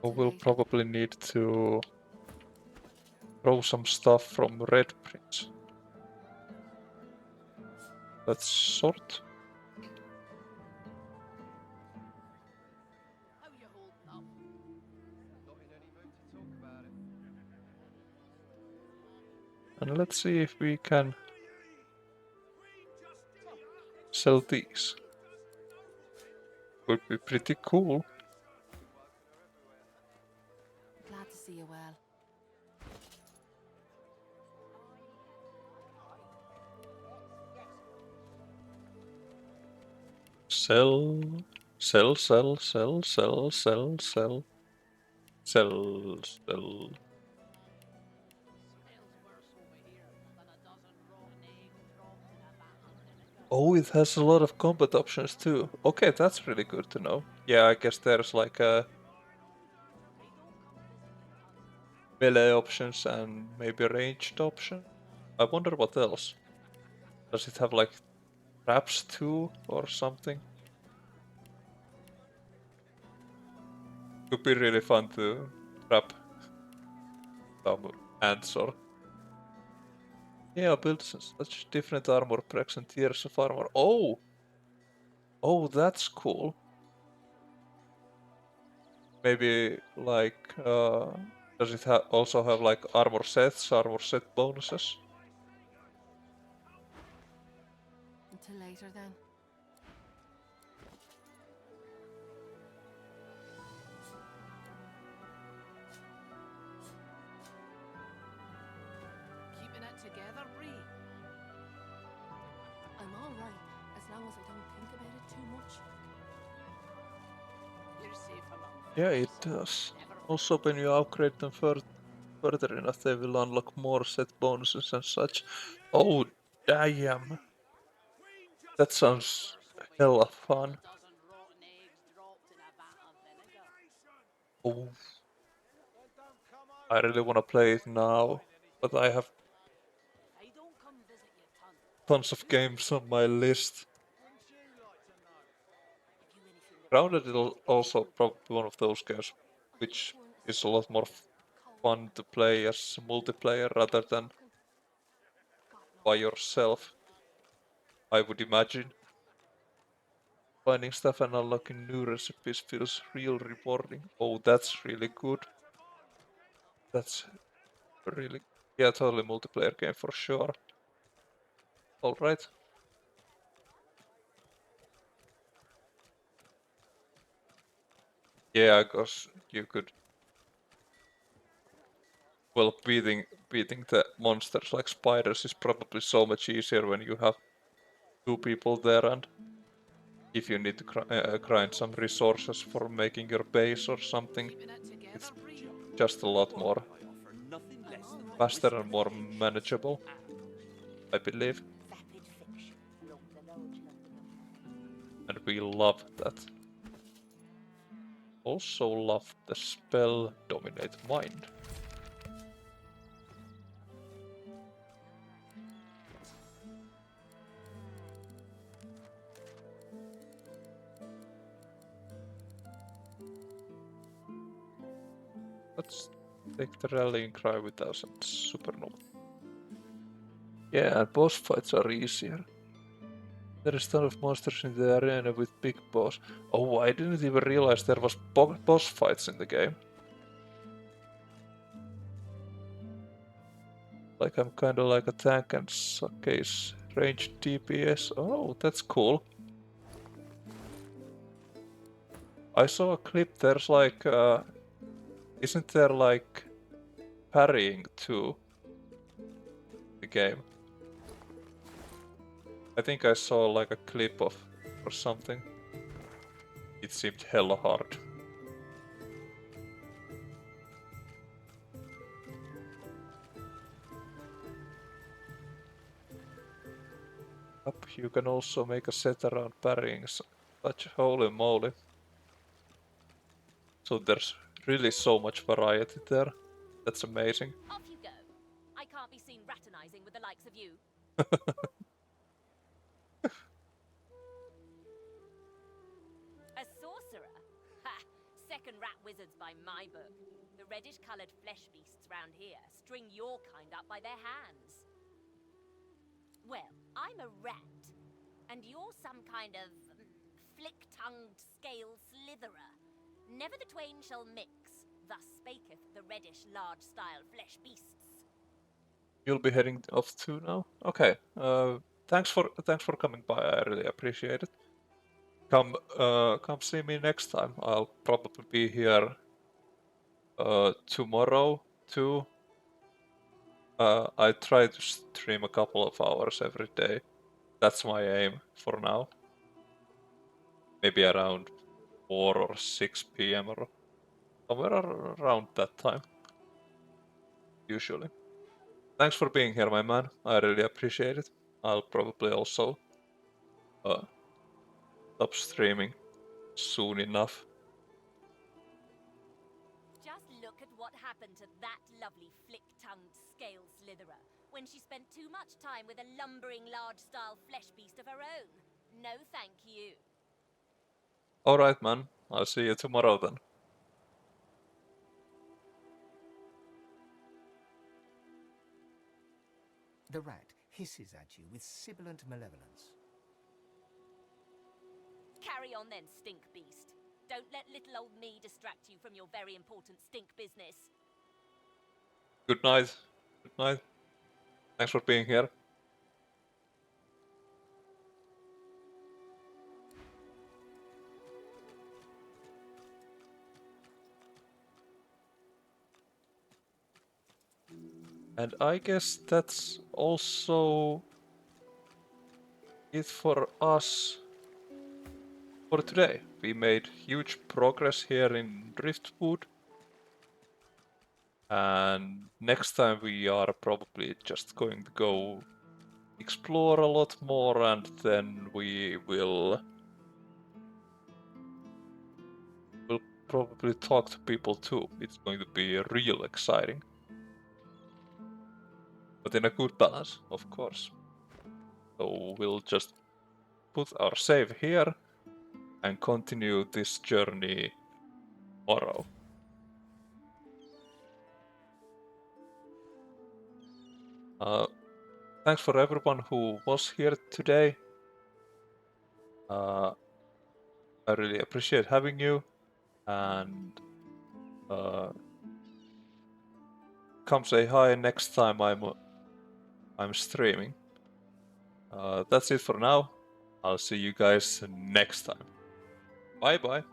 we'll probably need to throw some stuff from Red Prince. Let's sort. And let's see if we can sell these. Would be pretty cool. Glad to see you well. Sell, sell, sell, sell, sell, sell, sell, sell, sell. Oh, it has a lot of combat options too. Okay, that's really good to know. Yeah, I guess there's like a melee options and maybe ranged option. I wonder what else. Does it have like traps too or something? Could be really fun to trap some ants or... Yeah, build such different armor packs and tiers of armor. Oh! Oh, that's cool. Maybe like, does it also have like armor sets, armor set bonuses? Until later, then. Keeping it together, Bree? I'm all right, as long as I don't think about it too much. You're safe among Yeah, it does. Also, when you upgrade them further enough, they will unlock more set bonuses and such. Oh, damn! That sounds hella fun. Oh, I really wanna play it now, but I have tons of games on my list. Grounded is also probably one of those games, which is a lot more fun to play as multiplayer rather than by yourself, I would imagine. Finding stuff and unlocking new recipes feels real rewarding. Oh, that's really good. That's really... Yeah, totally multiplayer game for sure. Alright. Yeah, because you could... Well, beating the monsters like spiders is probably so much easier when you have two people there, and if you need to grind some resources for making your base or something, it's just a lot more faster and more manageable, I believe. And we love that. Also love the spell Dominate Mind. Let's take the rallying cry with us and supernova. Yeah, and boss fights are easier. There is a ton of monsters in the arena with big boss. Oh, I didn't even realize there was boss fights in the game. Like I'm kinda like a tank and case range DPS. Oh, that's cool. I saw a clip, there's like, isn't there like parrying to the game? I think I saw like a clip of or something. It seemed hella hard. Up, you can also make a set around parrying such holy moly. So there's really so much variety there. That's amazing. Off you go. I can't be seen raternizing with the likes of you. A sorcerer? Ha! Second rat wizards by my book. The reddish-coloured flesh beasts round here string your kind up by their hands. Well, I'm a rat, and you're some kind of flick-tongued scale slitherer. Never the twain shall mix, thus spaketh the reddish large-style flesh beasts. You'll be heading off too now? Okay. Thanks for coming by. I really appreciate it. Come see me next time. I'll probably be here tomorrow too. I try to stream a couple of hours every day. That's my aim for now. Maybe around 4 or 6 p.m. or somewhere around that time. Usually. Thanks for being here, my man. I really appreciate it. I'll probably also stop streaming soon enough. Just look at what happened to that lovely flick-tongued scale slitherer when she spent too much time with a lumbering large-style flesh beast of her own. No thank you. Alright, man. I'll see you tomorrow then. The rat hisses at you with sibilant malevolence. Carry on then, stink beast. Don't let little old me distract you from your very important stink business. Good night. Good night. Thanks for being here. And I guess that's also it for us for today. We made huge progress here in Driftwood. And next time we are probably just going to go explore a lot more, and then we'll probably talk to people too. It's going to be real exciting. But in a good balance, of course. So we'll just put our save here and continue this journey tomorrow. Thanks for everyone who was here today. I really appreciate having you, and come say hi next time I'm streaming. That's it for now. I'll see you guys next time. Bye bye.